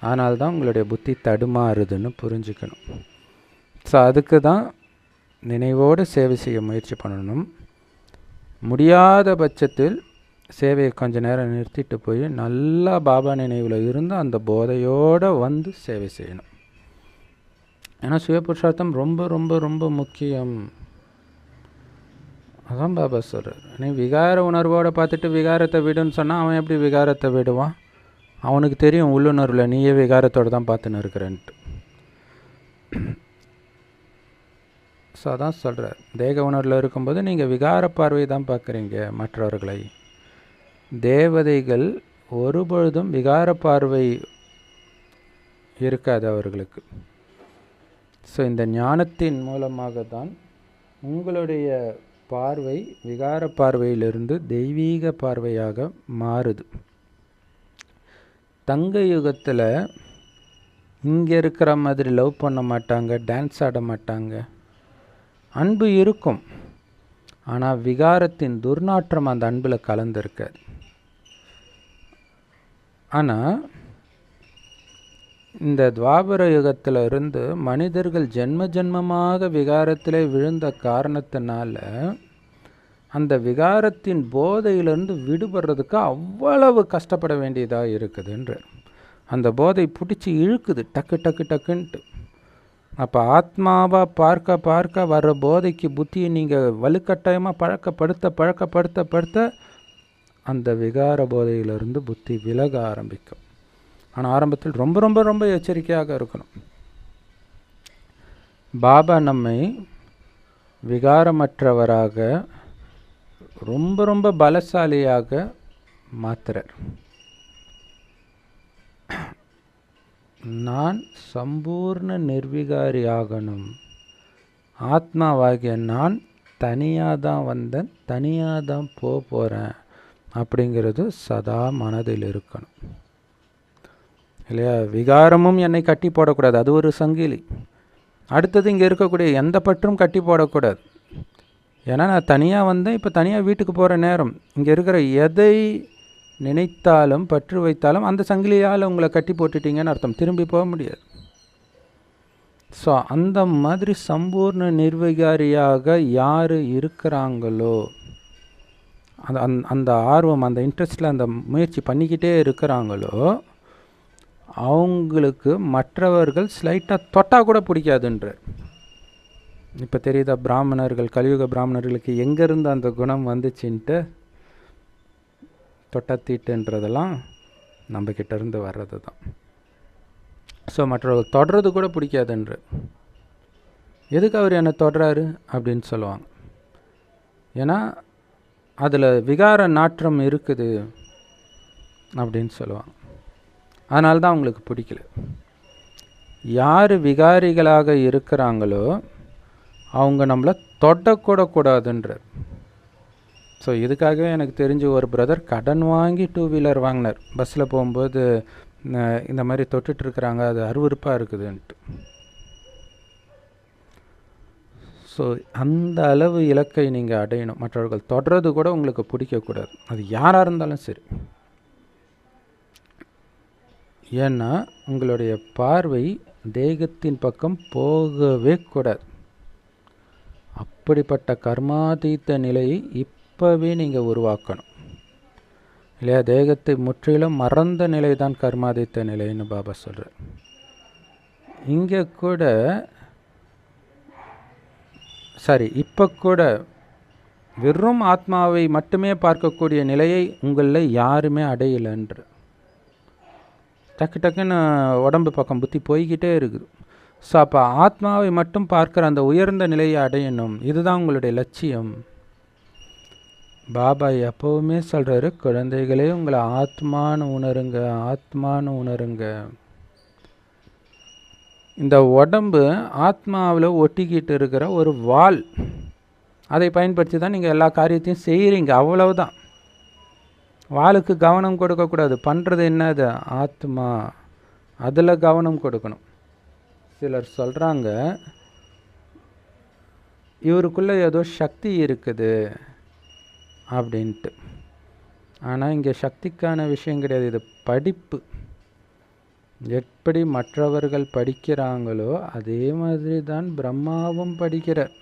அதனால்தான் உங்களுடைய புத்தி தடுமாறுதுன்னு புரிஞ்சுக்கணும். ஸோ அதுக்கு தான் நினைவோடு சேவை செய்ய முயற்சி பண்ணணும். முடியாத பட்சத்தில் சேவையை கொஞ்ச நேரம் நிறுத்திட்டு போய் நல்லா பாபா நினைவில் இருந்து அந்த போதையோடு வந்து சேவை செய்யணும். ஏன்னா சுயபுருஷார்த்தம் ரொம்ப ரொம்ப ரொம்ப முக்கியம். அதான் பாபா சொல்கிறார். நீ விகார உணர்வோடு பார்த்துட்டு விகாரத்தை விடுன்னு சொன்னால் அவன் எப்படி விகாரத்தை விடுவான்? அவனுக்கு தெரியும் உள்ளுணர்வில் நீயே விகாரத்தோடு தான் பார்த்துன்னு இருக்கிறேன்ட்டு. ஸோ அதான் சொல்கிறார், தேக உணர்வில் இருக்கும்போது நீங்கள் விகார பார்வை தான் பார்க்குறீங்க மற்றவர்களை. தேவதைகள் ஒருபொழுதும் விகார பார்வை இருக்காது அவர்களுக்கு. ஸோ இந்த ஞானத்தின் மூலமாக தான் உங்களுடைய பார்வை விகார பார்வையிலிருந்து தெய்வீக பார்வையாக மாறுது. தங்க யுகத்தில் இங்கே இருக்கிற மாதிரி லவ் பண்ண மாட்டாங்க, டான்ஸ் ஆட மாட்டாங்க. அன்பு இருக்கும், ஆனால் விகாரத்தின் துர்நாற்றம் அந்த அன்பில் கலந்துருக்காது. ஆனால் இந்த துவாபர யுகத்தில் இருந்து மனிதர்கள் ஜென்ம ஜென்மமாக விகாரத்திலே விழுந்த காரணத்தினால அந்த விகாரத்தின் போதையிலிருந்து விடுபடுறதுக்கு அவ்வளவு கஷ்டப்பட வேண்டியதாக இருக்குதுன்ற அந்த போதை பிடிச்சி இழுக்குது டக்கு டக்கு டக்குன்ட்டு. அப்போ ஆத்மாவாக பார்க்க பார்க்க வர்ற போதைக்கு புத்தியை நீங்கள் வலுக்கட்டாயமாக பழக்கப்படுத்த அந்த விகார போதையிலிருந்து புத்தி விலக ஆரம்பிக்கும். ஆனால் ஆரம்பத்தில் ரொம்ப ரொம்ப ரொம்ப எச்சரிக்கையாக இருக்கணும். பாபா நம்மை விகாரமற்றவராக ரொம்ப ரொம்ப பலசாலியாக மாத்துறார். நான் சம்பூர்ண நிர்விகாரி ஆகணும், ஆத்மாவாகிய நான் தனியாக தான் வந்தேன், தனியாக தான் போகிறேன் அப்படிங்கிறது சதா மனதில் இருக்கணும். இல்லையா? விகாரமும் என்னை கட்டி போடக்கூடாது, அது ஒரு சங்கிலி. அடுத்தது இங்கே இருக்கக்கூடிய எந்த பற்றும் கட்டி போடக்கூடாது. ஏன்னா நான் தனியாக வந்தேன், இப்போ தனியாக வீட்டுக்கு போகிற நேரம். இங்கே இருக்கிற எதை நினைத்தாலும் பற்று வைத்தாலும் அந்த சங்கிலியால் உங்களை கட்டி போட்டுட்டீங்கன்னு அர்த்தம், திரும்பி போக முடியாது. ஸோ அந்த மாதிரி சம்பூர்ண நிர்விகாரியாக யார் இருக்கிறாங்களோ, அந்த ஆர்வம், அந்த இன்ட்ரெஸ்டில் அந்த முயற்சி பண்ணிக்கிட்டே இருக்கிறாங்களோ, அவங்களுக்கு மற்றவர்கள் ஸ்லைட்டாக தொட்டால் கூட பிடிக்காதுன்றார். இப்போ தெரியுதா பிராமணர்கள், கலியுக பிராமணர்களுக்கு எங்கேருந்து அந்த குணம் வந்துச்சுன்ட்டு? தொட்டத்தீட்டுன்றதெல்லாம் நம்மக்கிட்ட இருந்து வர்றது தான். ஸோ மற்றவர்கள் தொடுறது கூட பிடிக்காதுன்ற. எதுக்கு அவர் என்னை தொடுறாரு அப்படின்னு சொல்லுவாங்க. ஏன்னா அதில் விகார நாற்றம் இருக்குது அப்படின்னு சொல்லுவாங்க. அதனால தான் அவங்களுக்கு பிடிக்கல. யார் விகாரிகளாக இருக்கிறாங்களோ அவங்க நம்மளை தொடக்கூடக்கூடாதுன்றார். ஸோ இதுக்காகவே எனக்கு தெரிஞ்ச ஒரு பிரதர் கடன் வாங்கி 2 வீலர் வாங்கினார். பஸ்ஸில் போகும்போது இந்த மாதிரி தொட்டுட்ருக்குறாங்க, அது அருவருப்பாக இருக்குதுன்ட்டு. ஸோ அந்த அளவு இலக்கை நீங்கள் அடையணும். மற்றவர்கள் தொடர்றது கூட உங்களுக்கு பிடிக்கக்கூடாது, அது யாராக இருந்தாலும் சரி. ஏன்னா உங்களுடைய பார்வை தேகத்தின் பக்கம் போகவே கூடாது. அப்படிப்பட்ட கர்மாதீத்த நிலையை இப்போவே நீங்கள் உருவாக்கணும் இல்லையா? தேகத்தை முற்றிலும் மறந்த நிலை தான் கர்மாதீத்த நிலைன்னு பாபா சொல்கிறார். இங்கே கூட இப்போ கூட வெறும் ஆத்மாவை மட்டுமே பார்க்கக்கூடிய நிலையை உங்களில் யாருமே அடையலைன்ற. டக்கு டக்குன்னு உடம்பு பக்கம் புத்தி போய்கிட்டே இருக்குது. ஸோ அப்போ ஆத்மாவை மட்டும் பார்க்குற அந்த உயர்ந்த நிலையை அடையணும், இதுதான் உங்களுடைய லட்சியம். பாபா எப்போவுமே சொல்கிறாரு, குழந்தைகளே உங்களை ஆத்மானு உணருங்க, ஆத்மானு உணருங்க. இந்த உடம்பு ஆத்மாவில் ஒட்டிக்கிட்டு இருக்கிற ஒரு வால், அதை பயன்படுத்தி தான் நீங்கள் எல்லா காரியத்தையும் செய்கிறீங்க, அவ்வளவுதான். வாளுக்கு கவனம் கொடுக்கக்கூடாது. பண்ணுறது என்னது? ஆத்மா, அதில் கவனம் கொடுக்கணும். சிலர் சொல்கிறாங்க இவருக்குள்ளே ஏதோ சக்தி இருக்குது அப்படின்ட்டு. ஆனால் இங்கே சக்திக்கான விஷயம் கிடையாது, இது படிப்பு. எப்படி மற்றவர்கள் படிக்கிறாங்களோ அதே மாதிரி தான் பிரம்மாவும் படிக்கிறார்.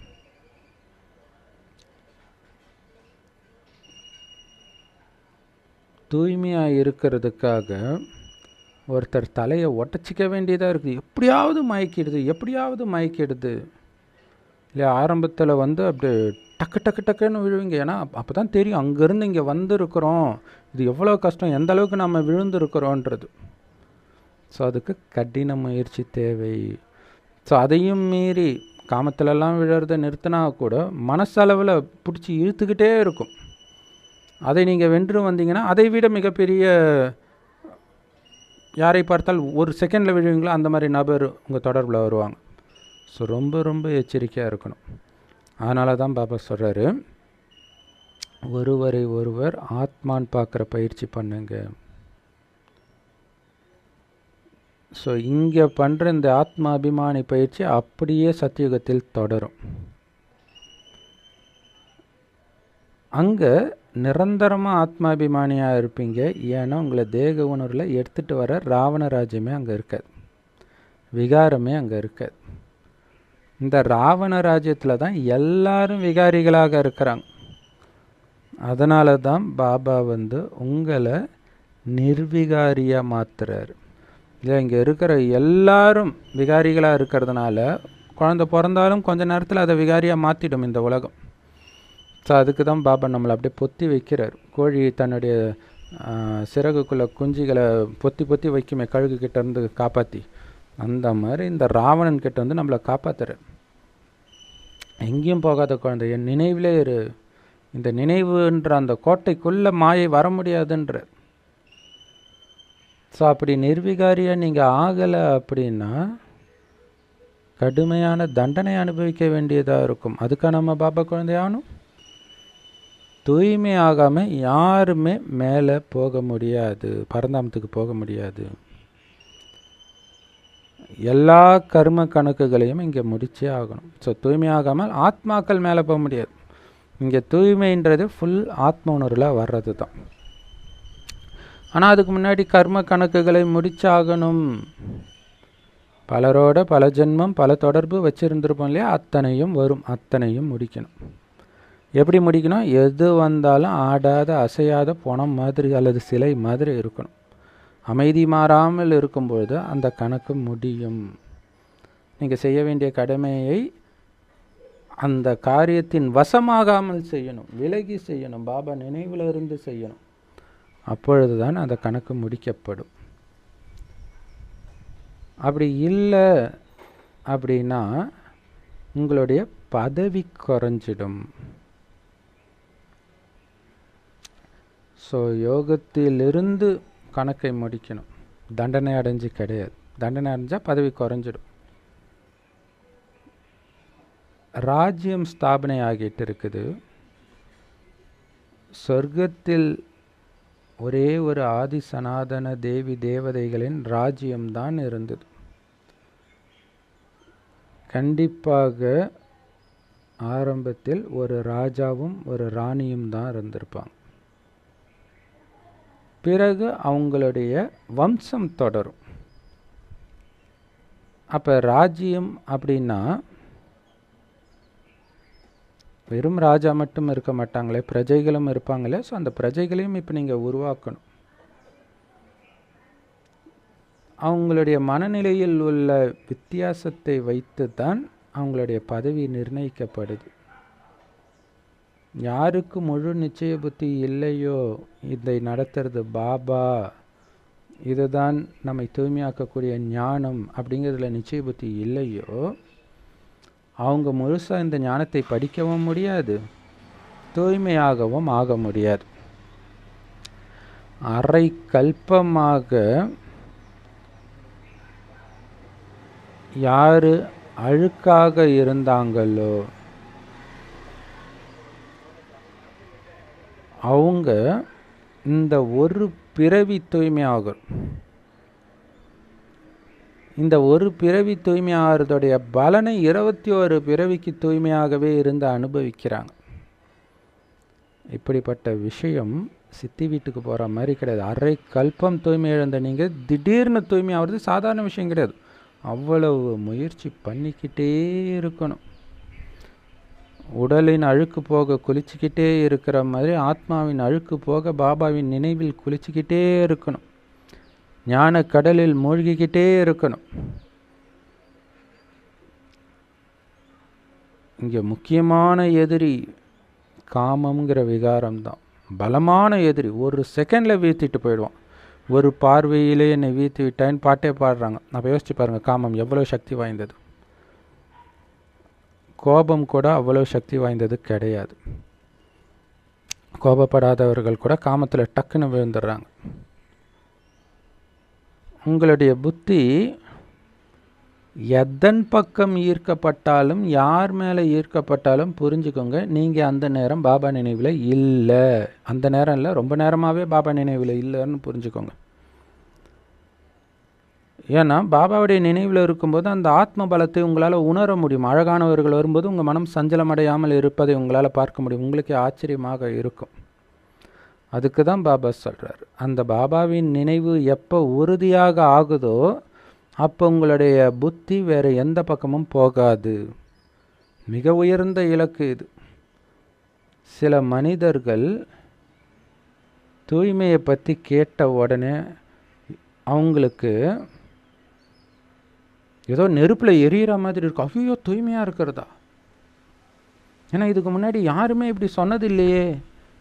தூய்மையாக இருக்கிறதுக்காக ஒருத்தர் தலையை உடச்சிக்க வேண்டியதாக இருக்குது. எப்படியாவது மயக்கிடுது இல்லையா? ஆரம்பத்தில் அப்படி டக்கு டக்குன்னு விழுவீங்க. ஏன்னா அப்போ தான் தெரியும் அங்கேருந்து இங்கே வந்திருக்கிறோம், இது எவ்வளோ கஷ்டம், எந்த அளவுக்கு நம்ம விழுந்திருக்கிறோன்றது. ஸோ அதுக்கு கடின முயற்சி தேவை. ஸோ அதையும் மீறி காமத்திலலாம் விழுறதை நிறுத்தினா கூட மனசளவில் பிடிச்சி இழுத்துக்கிட்டே இருக்கும். அதை நீங்கள் வென்று வந்தீங்கன்னா அதை விட மிகப்பெரிய, யாரை பார்த்தால் ஒரு செகண்டில் விழுவீங்களோ அந்த மாதிரி நபர் உங்கள் தொடர்பில் வருவாங்க. ஸோ ரொம்ப ரொம்ப எச்சரிக்கையாக இருக்கணும். அதனால தான் பாபா சொல்கிறாரு, ஒருவரை ஒருவர் ஆத்மான் பார்க்குற பயிற்சி பண்ணுங்க. ஸோ இங்கே பண்ணுற இந்த ஆத்மாபிமானி பயிற்சி அப்படியே சத்தியுகத்தில் தொடரும். அங்கே நிரந்தரமாக ஆத்மாபிமானியாக இருப்பீங்க. ஏன்னா உங்களை தேக உணர்வில் எடுத்துகிட்டு வர ராவண ராஜ்யமே அங்கே இருக்காது, விகாரமே அங்கே இருக்காது. இந்த ராவண ராஜ்யத்தில் தான் எல்லாரும் விகாரிகளாக இருக்கிறாங்க. அதனால தான் பாபா உங்களை நிர்விகாரியாக மாற்றுறாரு. இல்லை, இங்கே இருக்கிற எல்லாரும் விகாரிகளாக இருக்கிறதுனால குழந்தை பிறந்தாலும் கொஞ்ச நேரத்தில் அதை விகாரியாக மாற்றிடும் இந்த உலகம். ஸோ அதுக்கு தான் பாபா நம்மளை அப்படியே பொத்தி வைக்கிறார். கோழி தன்னுடைய சிறகுக்குள்ளே குஞ்சுகளை பொத்தி வைக்குமே கழுகு கிட்டேருந்து காப்பாற்றி, அந்த மாதிரி இந்த ராவணன் கிட்ட நம்மளை காப்பாற்றுறார். எங்கேயும் போகாத குழந்தை, என் நினைவிலே இரு. இந்த நினைவுன்ற அந்த கோட்டைக்குள்ளே மாயை வர முடியாதுன்ற. ஸோ அப்படி நிர்விகாரியாக நீங்கள் ஆகலை அப்படின்னா கடுமையான தண்டனை அனுபவிக்க வேண்டியதாக இருக்கும். அதுக்காக நம்ம பாபா குழந்தையாகணும். தூய்மை ஆகாமல் யாருமே மேலே போக முடியாது, பரந்தாமத்துக்கு போக முடியாது. எல்லா கர்ம கணக்குகளையும் இங்கே முடிச்சே ஆகணும். ஸோ தூய்மை ஆகாமல் ஆத்மாக்கள் மேலே போக முடியாது. இங்கே தூய்மைன்றது ஃபுல் ஆத்ம உணர்வில் வர்றது தான். ஆனால் அதுக்கு முன்னாடி கர்ம கணக்குகளை முடிச்சாகணும். பலரோட பல ஜென்மம் பல தொடர்பு வச்சுருந்துருப்போம் இல்லையா, அத்தனையும் வரும், அத்தனையும் முடிக்கணும். எப்படி முடிக்கணும்? எது வந்தாலும் ஆடாத அசையாத பணம் மாதிரி அல்லது சிலை மாதிரி இருக்கணும். அமைதி மாறாமல் இருக்கும்பொழுது அந்த கணக்கு முடியும். நீங்கள் செய்ய வேண்டிய கடமையை அந்த காரியத்தின் வசமாகாமல் செய்யணும், விலகி செய்யணும், பாபா நினைவில் இருந்து செய்யணும். அப்பொழுது தான் அந்த கணக்கு முடிக்கப்படும். அப்படி இல்லை அப்படின்னா உங்களுடைய பதவி குறைஞ்சிடும். ஸோ யோகத்திலிருந்து கணக்கை முடிக்கணும். தண்டனை அடைஞ்சு கிடையாது. தண்டனை அடைஞ்சால் பதவி குறைஞ்சிடும். ராஜ்யம் ஸ்தாபனை ஆகிட்டு இருக்குது. சொர்க்கத்தில் ஒரே ஒரு ஆதி சனாதன தேவி தேவதைகளின் ராஜ்யம்தான் இருந்தது. கண்டிப்பாக ஆரம்பத்தில் ஒரு ராஜாவும் ஒரு ராணியும் தான் இருந்திருப்பாங்க. பிறகு அவங்களுடைய வம்சம் தொடரும். அப்போ ராஜ்யம் அப்படின்னா வெறும் ராஜா மட்டும் இருக்க மாட்டாங்களே, பிரஜைகளும் இருப்பாங்களே. ஸோ அந்த பிரஜைகளையும் இப்போ நீங்கள் உருவாக்கணும். அவங்களுடைய மனநிலையில் உள்ள வித்தியாசத்தை வைத்து தான் அவங்களுடைய பதவி நிர்ணயிக்கப்படுது. யாருக்கு முழு நிச்சய புத்தி இல்லையோ, இதை நடத்துறது பாபா, இதுதான் நம்மை தூய்மையாக்கக்கூடிய ஞானம் அப்படிங்கிறதுல நிச்சய புத்தி இல்லையோ, அவங்க முழுசாக இந்த ஞானத்தை படிக்கவும் முடியாது, தூய்மையாகவும் ஆக முடியாது. அரை கல்பமாக யார் அழுக்காக இருந்தாங்களோ அவங்க இந்த ஒரு பிறவி தூய்மையாகும். இந்த ஒரு பிறவி தூய்மையாகிறதுடைய பலனை 21 பிறவிக்கு தூய்மையாகவே இருந்து அனுபவிக்கிறாங்க. இப்படிப்பட்ட விஷயம் சித்தி வீட்டுக்கு போகிற மாதிரி கிடையாது. அரை கல்பம் தூய்மை இழந்த நீங்கள் திடீர்னு தூய்மையாகிறது சாதாரண விஷயம் கிடையாது. அவ்வளவு முயற்சி பண்ணிக்கிட்டே இருக்கணும். உடலின் அழுக்கு போக குளிச்சுக்கிட்டே இருக்கிற மாதிரி ஆத்மாவின் அழுக்கு போக பாபாவின் நினைவில் குளிச்சுக்கிட்டே இருக்கணும். ஞான கடலில் மூழ்கிக்கிட்டே இருக்கணும். இங்கே முக்கியமான எதிரி காமங்கிற விகாரம்தான். பலமான எதிரி. ஒரு செகண்டில் வீழ்த்திட்டு போயிடுவான். ஒரு பார்வையிலே என்னை வீழ்த்தி விட்டான்னு பாட்டே பாடுறாங்க. அப்போ யோசிச்சு பாருங்கள், காமம் எவ்வளோ சக்தி வாய்ந்தது. கோபம் கூட அவ்வளோ சக்தி வாய்ந்தது கிடையாது. கோபப்படாதவர்கள் கூட காமத்தில் டக்குன்னு விழுந்துடுறாங்க. உங்களுடைய புத்தி எதன் பக்கம் ஈர்க்கப்பட்டாலும், யார் மேலே ஈர்க்கப்பட்டாலும் புரிஞ்சுக்கோங்க, நீங்கள் அந்த நேரம் பாபா நினைவில் இல்லை. அந்த நேரம் இல்லை, ரொம்ப நேரமாகவே பாபா நினைவில் இல்லைன்னு புரிஞ்சுக்கோங்க. ஏன்னா பாபாவுடைய நினைவில் இருக்கும்போது அந்த ஆத்ம பலத்தை உங்களால் உணர முடியும். அழகானவர்கள் வரும்போது உங்கள் மனம் சஞ்சலமடையாமல் இருப்பதை உங்களால் பார்க்க முடியும். உங்களுக்கே ஆச்சரியமாக இருக்கும். அதுக்கு தான் பாபா சொல்கிறார், அந்த பாபாவின் நினைவு எப்போ உறுதியாக ஆகுதோ அப்போ உங்களுடைய புத்தி வேறு எந்த பக்கமும் போகாது. மிக உயர்ந்த இலக்கு இது. சில மனிதர்கள் தூய்மையை பற்றி கேட்ட உடனே அவங்களுக்கு ஏதோ நெருப்பில் எரியிற மாதிரி இருக்கும். ஐயோ, தூய்மையாக இருக்கிறதா? ஏன்னா இதுக்கு முன்னாடி யாருமே இப்படி சொன்னது இல்லையே,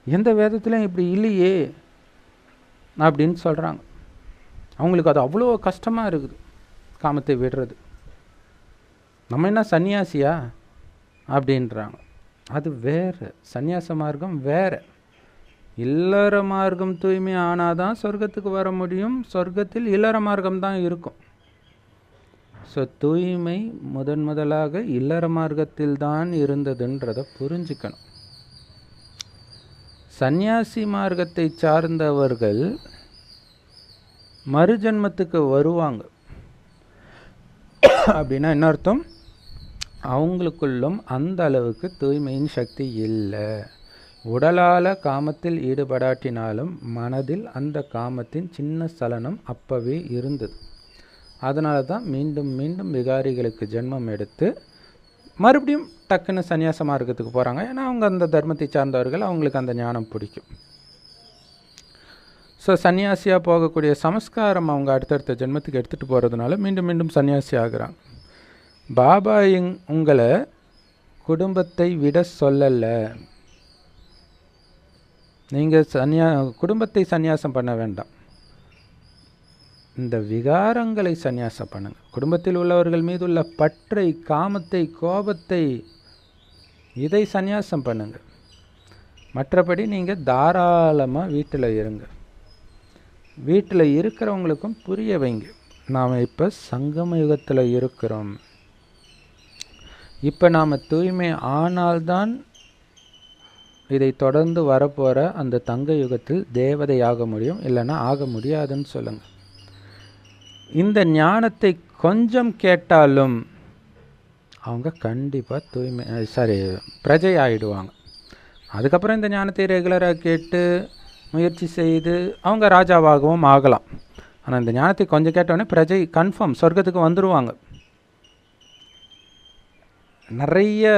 எந்த வேதத்திலையும் இப்படி இல்லையே அப்படின்னு சொல்கிறாங்க. அவங்களுக்கு அது அவ்வளோ கஷ்டமாக இருக்குது காமத்தை விடுறது. நம்ம என்ன சன்னியாசியா அப்படின்றாங்க. அது வேறு. சந்நியாச மார்க்கம் வேறு. இல்லற மார்க்கம் தூய்மை ஆனால் தான் சொர்க்கத்துக்கு வர முடியும். சொர்க்கத்தில் இல்லற மார்க்கம் தான் இருக்கும். ஸோ தூய்மை முதலாக இல்லற மார்க்கத்தில் தான் இருந்ததுன்றதை புரிஞ்சுக்கணும். சந்நியாசி மார்க்கத்தை சார்ந்தவர்கள் மறுஜன்மத்துக்கு வருவாங்க. அப்படின்னா என்ன அர்த்தம்? அவங்களுக்குள்ளும் அந்த அளவுக்கு தூய்மையின் சக்தி இல்லை. உடலால் காமத்தில் ஈடுபடாட்டினாலும் மனதில் அந்த காமத்தின் சின்ன சலனம் அப்பவே இருந்தது. அதனால தான் மீண்டும் மீண்டும் விகாரிகளுக்கு ஜென்மம் எடுத்து மறுபடியும் டக்குன்னு சன்னியாச மார்க்கத்துக்கு போகிறாங்க. ஏன்னா அவங்க அந்த தர்மத்தை சார்ந்தவர்கள், அவங்களுக்கு அந்த ஞானம் பிடிக்கும். ஸோ சன்னியாசியாக போகக்கூடிய சமஸ்காரம் அவங்க அடுத்தடுத்த ஜென்மத்துக்கு எடுத்துகிட்டு போகிறதுனால மீண்டும் மீண்டும் சன்னியாசி ஆகிறாங்க. பாபா உங்களை குடும்பத்தை விட சொல்லலை. நீங்கள் குடும்பத்தை சந்நியாசம் பண்ண வேண்டாம். இந்த விகாரங்களை சந்நியாசம் பண்ணுங்க. குடும்பத்தில் உள்ளவர்கள் மீது உள்ள பற்றை, காமத்தை, கோபத்தை, இதை சந்நியாசம் பண்ணுங்க. மற்றபடி நீங்கள் தாராளமாக வீட்டில் இருங்க. வீட்டில் இருக்கிறவங்களுக்கும் புரிய வைங்க, நாம் இப்போ சங்கம யுகத்தில் இருக்கிறோம். இப்போ நாம் தூய்மை ஆனால்தான் இதை தொடர்ந்து வரப்போகிற அந்த தங்க யுகத்தில் தேவதை ஆக முடியும், இல்லைன்னா ஆக முடியாதுன்னு சொல்லுங்கள். இந்த ஞானத்தை கொஞ்சம் கேட்டாலும் அவங்க கண்டிப்பாக பிரஜை ஆகிடுவாங்க. அதுக்கப்புறம் இந்த ஞானத்தை ரெகுலராக கேட்டு முயற்சி செய்து அவங்க ராஜாவாகவும் ஆகலாம். ஆனால் இந்த ஞானத்தை கொஞ்சம் கேட்டோடனே பிரஜை கன்ஃபார்ம் சொர்க்கத்துக்கு வந்துடுவாங்க. நிறைய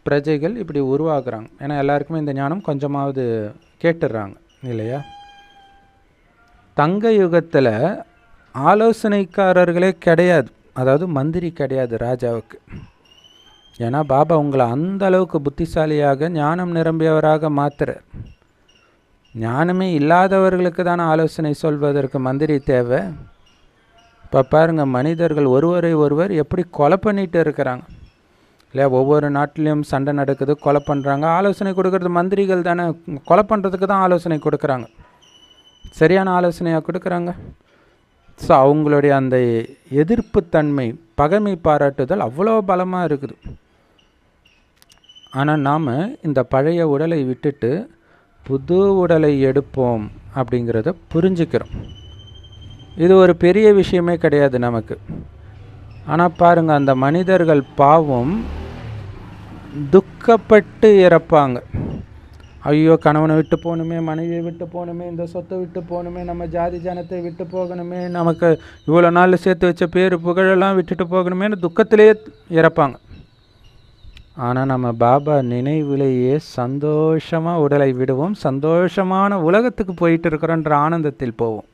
பிரஜைகள் இப்படி உருவாக்குறாங்க. ஏன்னா எல்லாருக்குமே இந்த ஞானம் கொஞ்சமாவது கேட்டுடுறாங்க இல்லையா? தங்க யுகத்தில் ஆலோசனைக்காரர்களே கிடையாது, அதாவது மந்திரி கிடையாது ராஜாவுக்கு. ஏன்னா பாபா உங்களை அந்த அளவுக்கு புத்திசாலியாக ஞானம் நிரம்பியவராக மாத்துறார். ஞானமே இல்லாதவர்களுக்கு தானே ஆலோசனை சொல்வதற்கு மந்திரி தேவை. இப்போ பாருங்கள், மனிதர்கள் ஒருவரை ஒருவர் எப்படி கொலை பண்ணிட்டு இருக்கிறாங்க இல்லையா? ஒவ்வொரு நாட்டிலையும் சண்டை நடக்குது, கொலை பண்ணுறாங்க. ஆலோசனை கொடுக்கறது மந்திரிகள் தானே. கொலை பண்ணுறதுக்கு தான் ஆலோசனை கொடுக்குறாங்க. சரியான ஆலோசனையாக கொடுக்குறாங்க. ஸோ அவங்களுடைய அந்த எதிர்ப்புத்தன்மை, பகைமை பாராட்டுதல் அவ்வளோ பலமாக இருக்குது. ஆனால் நாம் இந்த பழைய உடலை விட்டுட்டு புது உடலை எடுப்போம் அப்படிங்கிறத புரிஞ்சுக்கிறோம். இது ஒரு பெரிய விஷயமே கிடையாது நமக்கு. ஆனால் பாருங்கள், அந்த மனிதர்கள் பாவம் துக்கப்பட்டு இறப்பாங்க. ஐயோ, கணவனை விட்டு போகணுமே, மனைவியை விட்டு போகணுமே, இந்த சொத்தை விட்டு போகணுமே, நம்ம ஜாதி ஜனத்தை விட்டு போகணுமே, நமக்கு இவ்வளோ நாள் சேர்த்து வச்ச பேர் புகழெல்லாம் விட்டுட்டு போகணுமேனு துக்கத்திலே இறப்பாங்க. ஆனால் நம்ம பாபா நினைவிலேயே சந்தோஷமாக உடலை விடுவோம், சந்தோஷமான உலகத்துக்கு போயிட்டு இருக்கிறோன்ற ஆனந்தத்தில் போவோம்.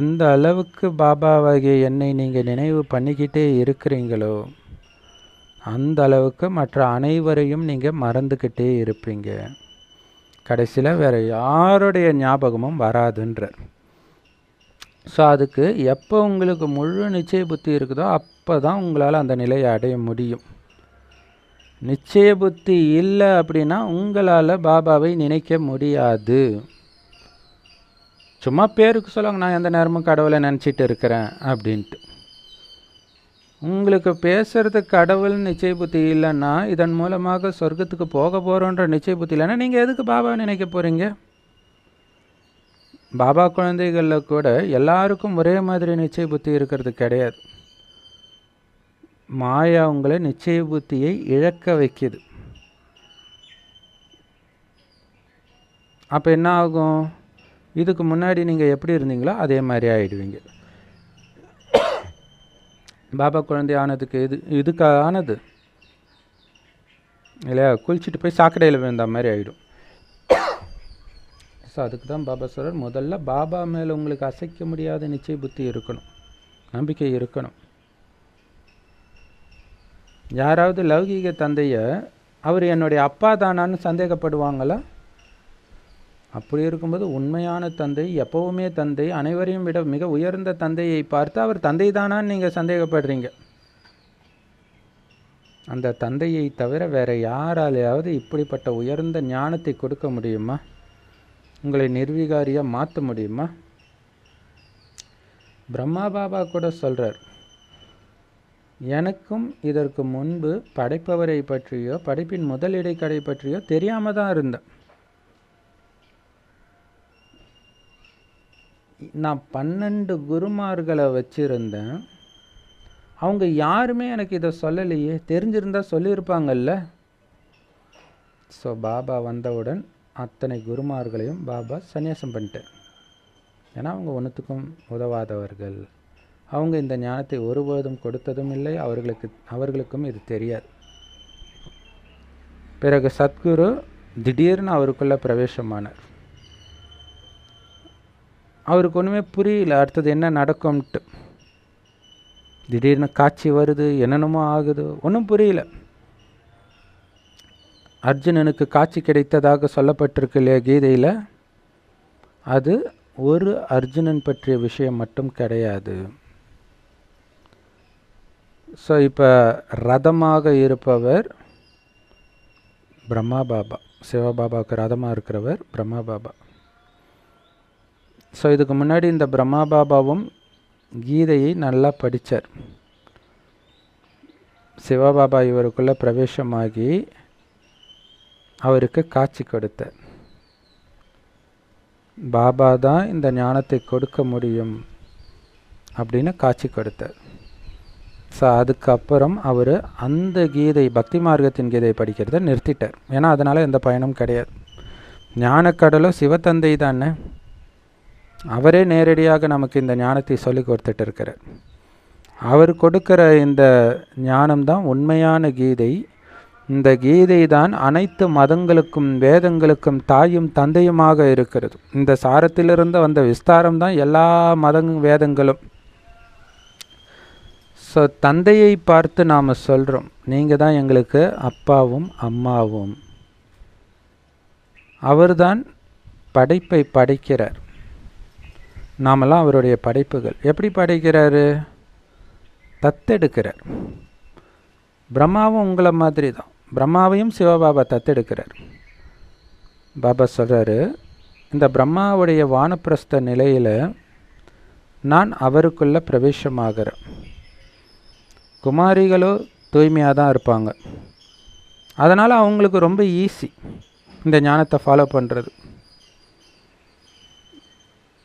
எந்த அளவுக்கு பாபாவாகிய என்னை நீங்கள் நினைவு பண்ணிக்கிட்டே இருக்கிறீங்களோ அந்த அளவுக்கு மற்ற அனைவரையும் நீங்கள் மறந்துக்கிட்டே இருப்பீங்க. கடைசியில் வேறு யாருடைய ஞாபகமும் வராதுன்றார். ஸோ அதுக்கு எப்போ உங்களுக்கு முழு நிச்சய புத்தி இருக்குதோ அப்போ தான் உங்களால் அந்த நிலையை அடைய முடியும். நிச்சய புத்தி இல்லை அப்படின்னா உங்களால் பாபாவை நினைக்க முடியாது. சும்மா பேருக்கு சொல்லுவாங்க, நான் எந்த நேரமும் கடவுளை நினச்சிட்டு இருக்கிறேன் அப்படின்ட்டு. உங்களுக்கு பேசுகிறதுக்கு கடவுள் நிச்சய புத்தி இல்லைன்னா, இதன் மூலமாக சொர்க்கத்துக்கு போக போகிறோன்ற நிச்சய புத்தி இல்லைன்னா நீங்கள் எதுக்கு பாபாவை நினைக்க போகிறீங்க? பாபா குழந்தைகளில் கூட எல்லாருக்கும் ஒரே மாதிரி நிச்சய புத்தி இருக்கிறது கிடையாது. மாயா உங்களை நிச்சய புத்தியை இழக்க வைக்குது. அப்போ என்ன ஆகும்? இதுக்கு முன்னாடி நீங்கள் எப்படி இருந்தீங்களோ அதே மாதிரி ஆகிடுவீங்க. பாபா குழந்தை ஆனதுக்கு இதுக்கு ஆனது இல்லையா? குளிச்சுட்டு போய் சாக்கடையில் விழுந்த மாதிரி ஆகிடும். ஸோ அதுக்கு தான் பாபா சொல்கிறார், முதல்ல பாபா மேலே உங்களுக்கு அசைக்க முடியாத நிச்சய புத்தி இருக்கணும், நம்பிக்கை இருக்கணும். யாராவது லௌகீக தந்தையை அவர் என்னுடைய அப்பா தானான்னு சந்தேகப்படுவாங்களா? அப்படி இருக்கும்போது உண்மையான தந்தை, எப்போவுமே தந்தை, அனைவரையும் விட மிக உயர்ந்த தந்தையை பார்த்து அவர் தந்தை தானான்னு நீங்கள் சந்தேகப்படுறீங்க. அந்த தந்தையை தவிர வேறு யாராலையாவது இப்படிப்பட்ட உயர்ந்த ஞானத்தை கொடுக்க முடியுமா? உங்களை நிர்விகாரியாக மாற்ற முடியுமா? பிரம்மா பாபா கூட சொல்கிறார், எனக்கும் இதற்கு முன்பு படைப்பவரை பற்றியோ படைப்பின் முதல் இடைக்கடை பற்றியோ தெரியாமல் தான் இருந்தேன். நான் 12 குருமார்களை வச்சுருந்தேன். அவங்க யாருமே எனக்கு இதை சொல்லலையே, தெரிஞ்சிருந்தால் சொல்லியிருப்பாங்கல்ல. ஸோ பாபா வந்தவுடன் அத்தனை குருமார்களையும் பாபா சந்நியாசம் பண்ணிட்டேன். ஏன்னா அவங்க ஒன்றுத்துக்கும் உதவாதவர்கள். அவங்க இந்த ஞானத்தை ஒருபோதும் கொடுத்ததும் இல்லை, அவர்களுக்கும் இது தெரியாது. பிறகு சத்குரு திடீர்னு அவருக்குள்ள பிரவேசமானார். அவருக்கு ஒன்றுமே புரியல அடுத்தது என்ன நடக்கும்ட்டு. திடீர்னு காட்சி வருது, என்னென்னமோ ஆகுது, ஒன்றும் புரியல. அர்ஜுனனுக்கு காட்சி கிடைத்ததாக சொல்லப்பட்டிருக்கு இல்லையா கீதையில், அது ஒரு அர்ஜுனன் பற்றிய விஷயம் மட்டும் கிடையாது. ஸோ இப்போ ரதமாக இருப்பவர் பிரம்மா பாபா, சிவபாபாவுக்கு ரதமாக இருக்கிறவர் பிரம்மா பாபா. ஸோ இதுக்கு முன்னாடி இந்த பிரம்மா பாபாவும் கீதையை நல்லா படித்தார். சிவபாபா இவருக்குள்ளே பிரவேசமாகி அவருக்கு காட்சி கொடுத்தார். பாபா தான் இந்த ஞானத்தை கொடுக்க முடியும் அப்படின்னு காட்சி கொடுத்தார். ஸோ அதுக்கப்புறம் அவர் அந்த கீதை, பக்தி மார்க்கத்தின் கீதையை படிக்கிறத நிறுத்திட்டார். ஏன்னா அதனால் எந்த பயனும் கிடையாது. ஞானக்கடலும் சிவத்தந்தை தானே, அவரே நேரடியாக நமக்கு இந்த ஞானத்தை சொல்லி கொடுத்துட்டு இருக்கிறார். அவர் கொடுக்கிற இந்த ஞானம்தான் உண்மையான கீதை. இந்த கீதை தான் அனைத்து மதங்களுக்கும் வேதங்களுக்கும் தாயும் தந்தையுமாக இருக்கிறது. இந்த சாரத்திலிருந்து வந்த விஸ்தாரம் தான் எல்லா வேதங்களும். ஸோ தந்தையை பார்த்து நாம் சொல்கிறோம், நீங்கள் தான் எங்களுக்கு அப்பாவும் அம்மாவும். அவர்தான் படைப்பை படைக்கிறார். நாமெல்லாம் அவருடைய படைப்புகள். எப்படி படைக்கிறாரு? தத்தெடுக்கிறார். பிரம்மாவும் உங்களை மாதிரி தான். பிரம்மாவையும் சிவபாபா தத்தெடுக்கிறார். பாபா சொல்கிறாரு, இந்த பிரம்மாவுடைய வானப்பிரஸ்த நிலையில் நான் அவருக்குள்ளே பிரவேசமாகிறேன். குமாரிகளோ தூய்மையாக தான் இருப்பாங்க. அதனால் அவங்களுக்கு ரொம்ப ஈஸி இந்த ஞானத்தை ஃபாலோ பண்ணுறது.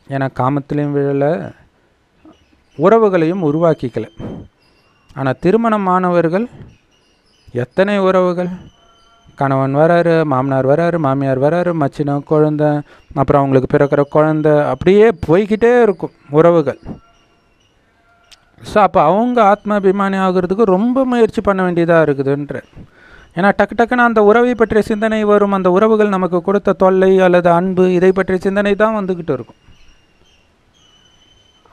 ஏன்னா காமத்திலையும் விழலை, உறவுகளையும் உருவாக்கிக்கலை. ஆனால் திருமணமானவர்கள் எத்தனை உறவுகள்! கணவன் வராரு, மாமனார் வராரு, மாமியார் வராரு, மச்சின குழந்தை, அப்புறம் அவங்களுக்கு பிறக்கிற குழந்தை, அப்படியே போய்கிட்டே இருக்கும் உறவுகள். ஸோ அப்போ அவங்க ஆத்மாபிமானி ஆகிறதுக்கு ரொம்ப முயற்சி பண்ண வேண்டியதாக இருக்குதுன்ற. ஏன்னா டக்கு டக்குன்னு அந்த உறவை பற்றிய சிந்தனை வரும். அந்த உறவுகள் நமக்கு கொடுத்த தொல்லை அல்லது அன்பு, இதை பற்றிய சிந்தனை தான் வந்துக்கிட்டு இருக்கும்.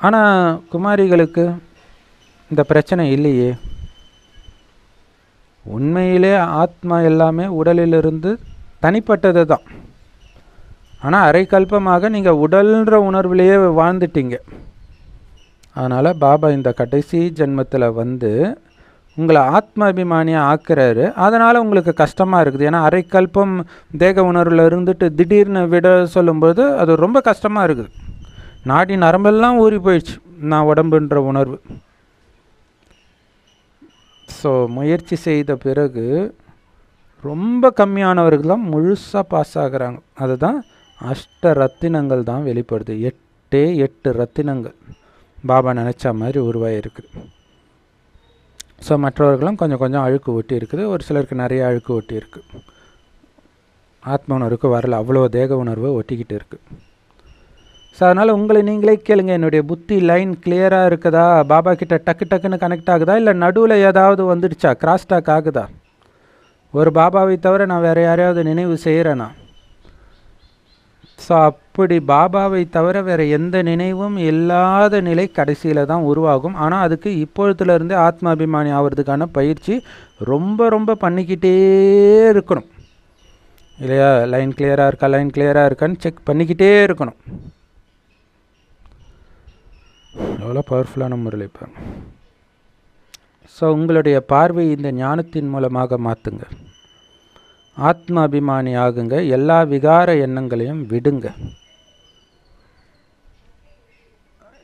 ஆனால் குமாரிகளுக்கு இந்த பிரச்சனை இல்லையே. உண்மையிலே ஆத்மா எல்லாமே உடலிலிருந்து தனிப்பட்டது தான். ஆனால் அரைக்கல்பமாக நீங்கள் உடல்ன்ற உணர்விலேயே வாழ்ந்துட்டீங்க. அதனால் பாபா இந்த கடைசி ஜென்மத்தில் வந்து உங்களை ஆத்மாபிமானியாக ஆக்குறாரு. அதனால் உங்களுக்கு கஷ்டமாக இருக்குது. ஏன்னா அரைக்கல்பம் தேக உணர்வில் இருந்துட்டு திடீர்னு விட சொல்லும்போது அது ரொம்ப கஷ்டமாக இருக்குது. நாடி நரம்பெல்லாம் ஊறி போயிடுச்சு நான் உடம்புன்ற உணர்வு. ஸோ முயற்சி செய்த பிறகு ரொம்ப கம்மியானவர்கள் தான் முழுசாக பாஸ் ஆகிறாங்க. அதுதான் அஷ்ட ரத்தினங்கள் தான் வெளிப்படுது. 8 ரத்தினங்கள் பாபா நினச்ச மாதிரி உருவாகிருக்கு. ஸோ மற்றவர்களும் கொஞ்சம் கொஞ்சம் அழுக்கு ஒட்டி இருக்குது. ஒரு சிலருக்கு நிறைய அழுக்கு ஒட்டி இருக்குது. ஆத்ம உணர்வுக்கு வரல, அவ்வளோ தேக உணர்வு ஒட்டிக்கிட்டு இருக்குது. ஸோ அதனால் உங்களை நீங்களே கேளுங்க, என்னுடைய புத்தி லைன் கிளியராக இருக்குதா? பாபா கிட்ட டக்கு டக்குன்னு கனெக்ட் ஆகுதா? இல்லை நடுவில் ஏதாவது வந்துடுச்சா? கிராஸ்டாக் ஆகுதா? ஒரு பாபாவை தவிர நான் வேறு யாரையாவது நினைவு செய்கிறேன்னா? ஸோ அப்படி பாபாவை தவிர வேறு எந்த நினைவும் இல்லாத நிலை கடைசியில் தான் உருவாகும். ஆனால் அதுக்கு இப்பொழுதுலேருந்தே ஆத்மாபிமானி ஆகிறதுக்கான பயிற்சி ரொம்ப ரொம்ப பண்ணிக்கிட்டே இருக்கணும் இல்லையா? லைன் கிளியராக இருக்கா, லைன் கிளியராக இருக்கான்னு செக் பண்ணிக்கிட்டே இருக்கணும். எவ்வளோ பவர்ஃபுல்லான முறையில் இப்போ. ஸோ உங்களுடைய பார்வை இந்த ஞானத்தின் மூலமாக மாற்றுங்க. ஆத்மாபிமானி ஆகுங்க. எல்லா விகார எண்ணங்களையும் விடுங்க.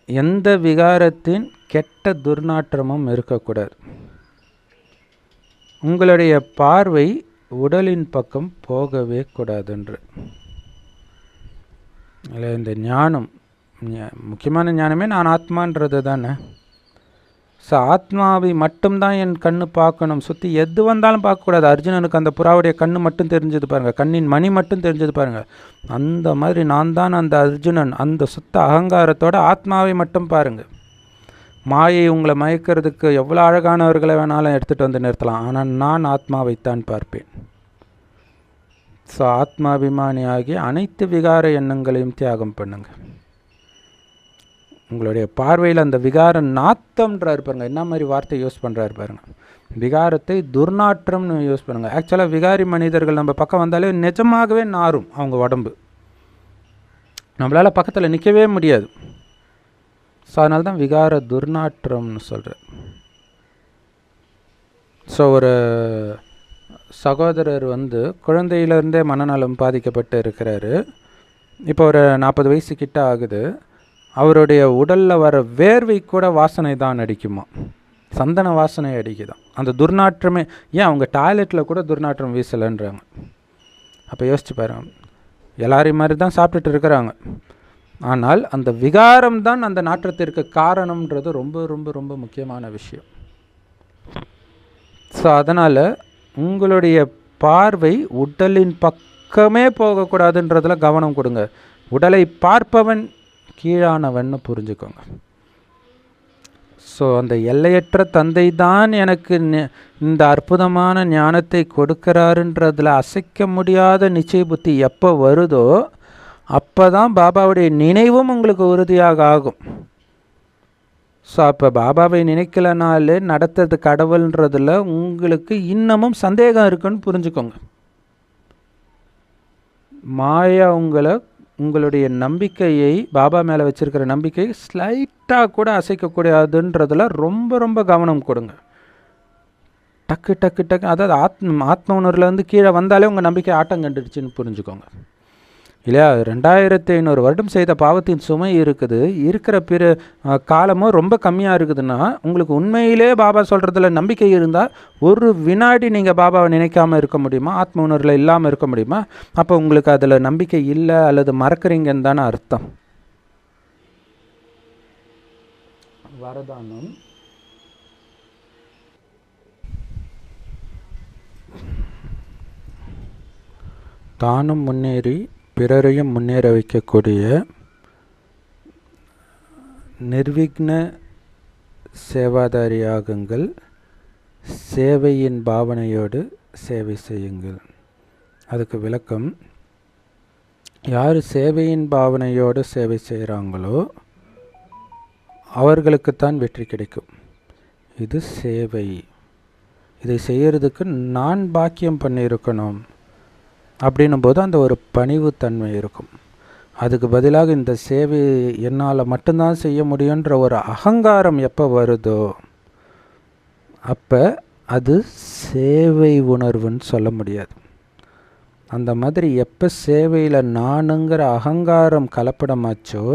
எந்த விகாரத்தின் கெட்ட துர்நாற்றமும் இருக்கக்கூடாது. உங்களுடைய பார்வை உடலின் பக்கம் போகவே கூடாதுன்று. இல்லை, இந்த ஞானம் முக்கியமான ஞானமே நான் ஆத்மான்றது தானே. ஸோ ஆத்மாவை மட்டும்தான் என் கண்ணு பார்க்கணும். சுற்றி எது வந்தாலும் பார்க்கக்கூடாது. அர்ஜுனனுக்கு அந்த புறாவுடைய கண்ணு மட்டும் தெரிஞ்சது பாருங்கள், கண்ணின் மணி மட்டும் தெரிஞ்சது பாருங்கள். அந்த மாதிரி நான் தான் அந்த அர்ஜுனன். அந்த சுத்த அகங்காரத்தோட ஆத்மாவை மட்டும் பாருங்கள். மாயை உங்களை மயக்கிறதுக்கு எவ்வளோ அழகானவர்களை வேணாலும் எடுத்துகிட்டு வந்து நிறுத்தலாம். ஆனால் நான் ஆத்மாவைத்தான் பார்ப்பேன். ஸோ ஆத்மாபிமானியாகி அனைத்து விகார எண்ணங்களையும் தியாகம் பண்ணுங்கள். உங்களுடைய பார்வையில் அந்த விகார நாத்தம்ன்றாரு பாருங்க, என்ன மாதிரி வார்த்தை யூஸ் பண்ணுறாரு பாருங்க. விகாரத்தை துர்நாற்றம்னு யூஸ் பண்ணுங்கள். ஆக்சுவலாக விகாரி மனிதர்கள் நம்ம பக்கம் வந்தாலே நிஜமாகவே நாரும் அவங்க உடம்பு. நம்மளால் பக்கத்தில் நிற்கவே முடியாது. ஸோ அதனால தான் விகார துர்நாற்றம்னு சொல்கிறேன். ஸோ ஒரு சகோதரர் குழந்தையிலேருந்தே மனநலம் பாதிக்கப்பட்டு இருக்கிறாரு. இப்போ ஒரு 40 வயசு கிட்ட ஆகுது. அவருடைய உடலில் வர வேர்வை கூட வாசனை தான் அடிக்குமா, சந்தன வாசனை அடிக்குதான். அந்த துர்நாற்றமே ஏன் அவங்க டாய்லெட்டில் கூட துர்நாற்றம் வீசலைன்றாங்க. அப்போ யோசிச்சு பாருங்க, எல்லாரையும் மாதிரி தான் சாப்பிட்டுட்டு இருக்கிறாங்க. ஆனால் அந்த விகாரம் தான் அந்த நாற்றத்திற்கு காரணம்ன்றது ரொம்ப ரொம்ப ரொம்ப முக்கியமான விஷயம். ஸோ அதனால் உங்களுடைய பார்வை உடலின் பக்கமே போகக்கூடாதுன்றதுல கவனம் கொடுங்க. உடலை பார்ப்பவன் கீழானவன்னு புரிஞ்சுக்கோங்க. ஸோ அந்த எல்லையற்ற தந்தை தான் எனக்கு இந்த அற்புதமான ஞானத்தை கொடுக்கிறாருன்றதில் அசைக்க முடியாத நிச்சய புத்தி எப்போ வருதோ அப்போ தான் பாபாவுடைய நினைவும் உங்களுக்கு உறுதியாக ஆகும். ஸோ அப்போ பாபாவை நினைக்கலனாலே நடத்துறது கடவுள்ன்றதில் உங்களுக்கு இன்னமும் சந்தேகம் இருக்குன்னு புரிஞ்சுக்கோங்க. மாயா உங்களுடைய நம்பிக்கையை, பாபா மேலே வச்சுருக்கிற நம்பிக்கை ஸ்லைட்டாக கூட அசைக்கக்கூடாதுன்றதில் ரொம்ப ரொம்ப கவனம் கொடுங்க. டக்கு டக்கு டக்கு, அதாவது ஆத்ம உணர்வுலேருந்து கீழே வந்தாலே உங்கள் நம்பிக்கை ஆட்டம் கண்டுடுச்சுன்னு புரிஞ்சுக்கோங்க. இல்லையா? 2500 வருடம் செய்த பாவத்தின் சுமை இருக்குது. இருக்கிற காலமும் ரொம்ப கம்மியாக இருக்குதுன்னா உங்களுக்கு உண்மையிலே பாபா சொல்கிறதுல நம்பிக்கை இருந்தால் ஒரு வினாடி நீங்கள் பாபாவை நினைக்காமல் இருக்க முடியுமா? ஆத்ம உணர்வில் இல்லாமல் இருக்க முடியுமா? அப்போ உங்களுக்கு அதில் நம்பிக்கை இல்லை அல்லது மறக்கிறீங்கன்னு தானே அர்த்தம். வரதானம் தானும் முன்னேறி பிறரையும் முன்னேற வைக்கக்கூடிய நிர்விக்ன சேவாதாரியாகுங்கள். சேவையின் பாவனையோடு சேவை செய்யுங்கள். அதுக்கு விளக்கம், யார் சேவையின் பாவனையோடு சேவை செய்கிறாங்களோ அவர்களுக்குத்தான் வெற்றி கிடைக்கும். இது சேவை. இதை செய்கிறதுக்கு நான் பாக்கியம் பண்ணியிருக்கணும் அப்படின்னும் போது அந்த ஒரு பணிவுத்தன்மை இருக்கும். அதுக்கு பதிலாக இந்த சேவை என்னால் மட்டும்தான் செய்ய முடியுன்ற ஒரு அகங்காரம் எப்போ வருதோ அப்போ அது சேவை உணர்வுன்னு சொல்ல முடியாது. அந்த மாதிரி எப்போ சேவையில் நானுங்கிற அகங்காரம் கலப்படமாச்சோ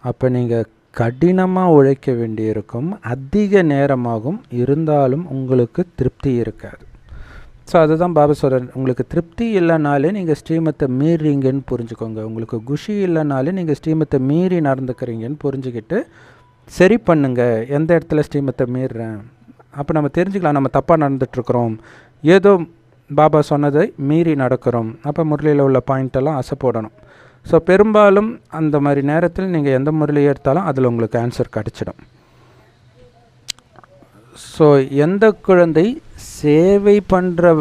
அப்போ நீங்கள் கடினமாக உழைக்க வேண்டியிருக்கும், அதிக நேரமாகும், இருந்தாலும் உங்களுக்கு திருப்தி இருக்காது. ஸோ அதுதான் பாபா சொல்கிறார், உங்களுக்கு திருப்தி இல்லைனாலே நீங்கள் ஸ்ரீமத்தை மீறீங்கன்னு புரிஞ்சுக்கோங்க. உங்களுக்கு குஷி இல்லைனாலே நீங்கள் ஸ்ரீமத்தை மீறி நடந்துக்கிறீங்கன்னு புரிஞ்சுக்கிட்டு சரி பண்ணுங்க, எந்த இடத்துல ஸ்ரீமத்தை மீறுறேன். அப்போ நம்ம தெரிஞ்சுக்கலாம் நம்ம தப்பாக நடந்துகிட்ருக்குறோம், ஏதோ பாபா சொன்னதை மீறி நடக்கிறோம். அப்போ முரளியில் உள்ள பாயிண்டெல்லாம் அசை போடணும். ஸோ பெரும்பாலும் அந்த மாதிரி நேரத்தில் நீங்கள் எந்த முரளியை எடுத்தாலும் அதில் உங்களுக்கு ஆன்சர் கிடச்சிடும். ஸோ எந்த குழந்தை சேவை பண்ணுற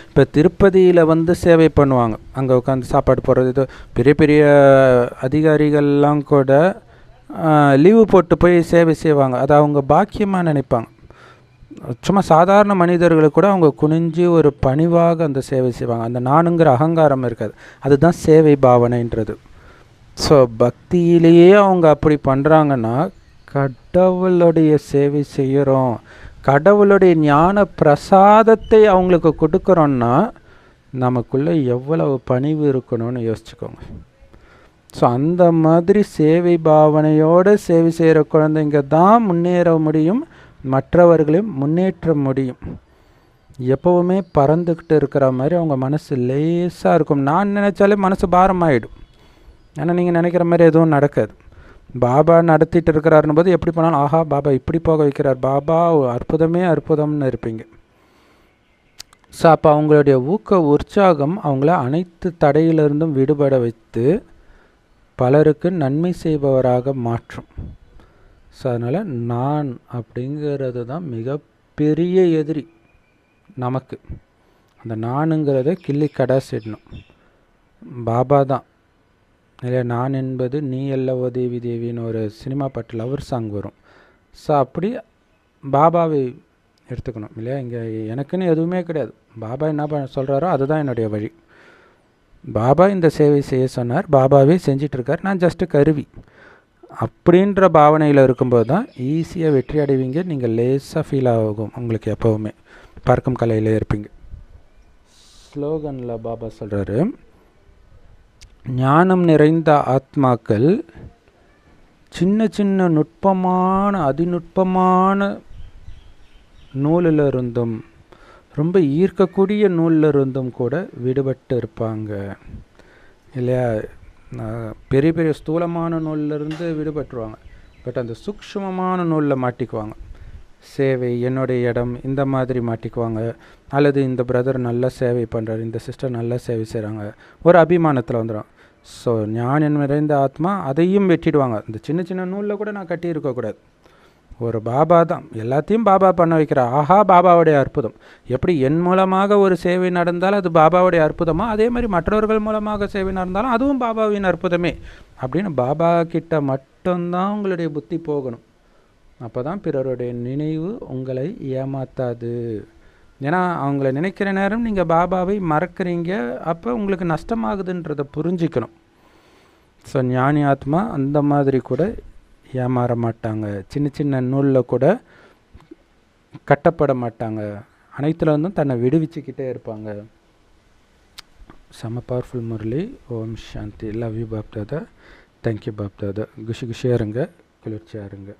இப்போ திருப்பதியில் சேவை பண்ணுவாங்க, அங்கே உட்காந்து சாப்பாடு போடுறது, இது பெரிய பெரிய அதிகாரிகள்லாம் கூட லீவு போட்டு போய் சேவை செய்வாங்க. அதை அவங்க பாக்கியமாக நினைப்பாங்க. சும்மா சாதாரண மனிதர்களுக்கு கூட அவங்க குனிஞ்சு ஒரு பணிவாக அந்த சேவை செய்வாங்க. அந்த நானுங்கிற அகங்காரம் இருக்காது. அதுதான் சேவை பாவனைன்றது. ஸோ பக்தியிலேயே அவங்க அப்படி பண்ணுறாங்கன்னா கடவுளுடைய சேவை செய்கிறோம், கடவுளுடைய ஞான பிரசாதத்தை அவங்களுக்கு கொடுக்குறோன்னா நமக்குள்ளே எவ்வளவு பணிவு இருக்கணும்னு யோசிச்சுக்கோங்க. ஸோ அந்த மாதிரி சேவை பாவனையோடு சேவை செய்கிற குழந்தைங்க தான் முன்னேற முடியும், மற்றவர்களையும் முன்னேற்ற முடியும். எப்போவுமே பறந்துக்கிட்டு இருக்கிற மாதிரி அவங்க மனசு லேசாக இருக்கும். நான் நினச்சாலே மனசு பாரமாகிடும். ஏன்னா நீங்கள் நினைக்கிற மாதிரி எதுவும் நடக்காது. பாபா நடத்திட்டு இருக்கிறாருன்னு போது எப்படி போனாலும் ஆஹா பாபா இப்படி போக வைக்கிறார், பாபா அற்புதமே அற்புதம்னு இருப்பீங்க. ஸோ அப்போ அவங்களுடைய ஊக்க உற்சாகம் அவங்கள அனைத்து தடையிலிருந்தும் விடுபட வைத்து பலருக்கு நன்மை செய்பவராக மாற்றும். ஸோ அதனால் நான் அப்படிங்கிறது தான் மிகப்பெரிய எதிரி நமக்கு. அந்த நானுங்கிறத கிள்ளி கடாசிடணும். பாபா தான் இல்லையா, நான் என்பது நீ அல்லவோ தேவி தேவின்னு ஒரு சினிமா பாட்டு லவர் சாங் வரும். ஸோ அப்படி பாபாவை எடுத்துக்கணும் இல்லையா. இங்கே எனக்குன்னு எதுவுமே கிடையாது, பாபா என்ன சொல்கிறாரோ அதுதான் என்னுடைய வழி. பாபா இந்த சேவை செய்ய சொன்னார், பாபாவே செஞ்சிட்ருக்கார், நான் ஜஸ்ட்டு கருவி அப்படின்ற பாவனையில் இருக்கும்போது தான் ஈஸியாக வெற்றி அடைவீங்க. நீங்கள் லேஸாக ஃபீல் ஆகும் உங்களுக்கு, எப்போவுமே பறக்கும் கலையிலே இருப்பீங்க. ஸ்லோகனில் பாபா சொல்கிறாரு, ஞானம் நிறைந்த ஆத்மாக்கள் சின்ன சின்ன நுட்பமான அதிநுட்பமான நூலிலிருந்தும் ரொம்ப ஈர்க்கக்கூடிய நூலிலிருந்தும் கூட விடுபட்டு இருப்பாங்க இல்லையா. பெரிய பெரிய ஸ்தூலமான நூலிலிருந்து விடுபட்டுருவாங்க, பட் அந்த சூக்ஷ்மமான நூலில் மாட்டிக்குவாங்க. சேவை, என்னுடைய இடம், இந்த மாதிரி மாட்டிக்குவாங்க. அல்லது இந்த பிரதர் நல்ல சேவை பண்ணுறாரு, இந்த சிஸ்டர் நல்ல சேவை செய்கிறாங்க, ஒரு அபிமானத்தில் வந்துடும். ஸோ ஞானம் நிறைந்த ஆத்மா அதையும் வெட்டிடுவாங்க. இந்த சின்ன சின்ன நூலில் கூட நான் கட்டி இருக்கக்கூடாது. ஒரு பாபா தான் எல்லாத்தையும் பாபா பண்ண வைக்கிறார். ஆஹா, பாபாவுடைய அற்புதம். எப்படி என் மூலமாக ஒரு சேவை நடந்தாலும் அது பாபாவுடைய அற்புதமோ, அதே மாதிரி மற்றவர்கள் மூலமாக சேவை நடந்தாலும் அதுவும் பாபாவின் அற்புதமே அப்படின்னு பாபா கிட்ட மட்டும்தான் உங்களுடைய புத்தி போகணும். அப்போ தான் பிறருடைய நினைவு உங்களை ஏமாத்தாது. ஏன்னா அவங்கள நினைக்கிற நேரம் நீங்கள் பாபாவை மறக்கிறீங்க, அப்போ உங்களுக்கு நஷ்டமாகுதுன்றதை புரிஞ்சிக்கணும். ஸோ ஞானி ஆத்மா அந்த மாதிரி கூட ஏமாற மாட்டாங்க, சின்ன சின்ன நூலில் கூட கட்டப்பட மாட்டாங்க, அனைத்துல இருந்தும் தன்னை விடுவிச்சுக்கிட்டே இருப்பாங்க. செம powerful Murli. Om Shanti. Love you Bap Dada. Thank you Bap Dada. குஷி குஷியாக இருங்க, குளிர்ச்சியாக இருங்க.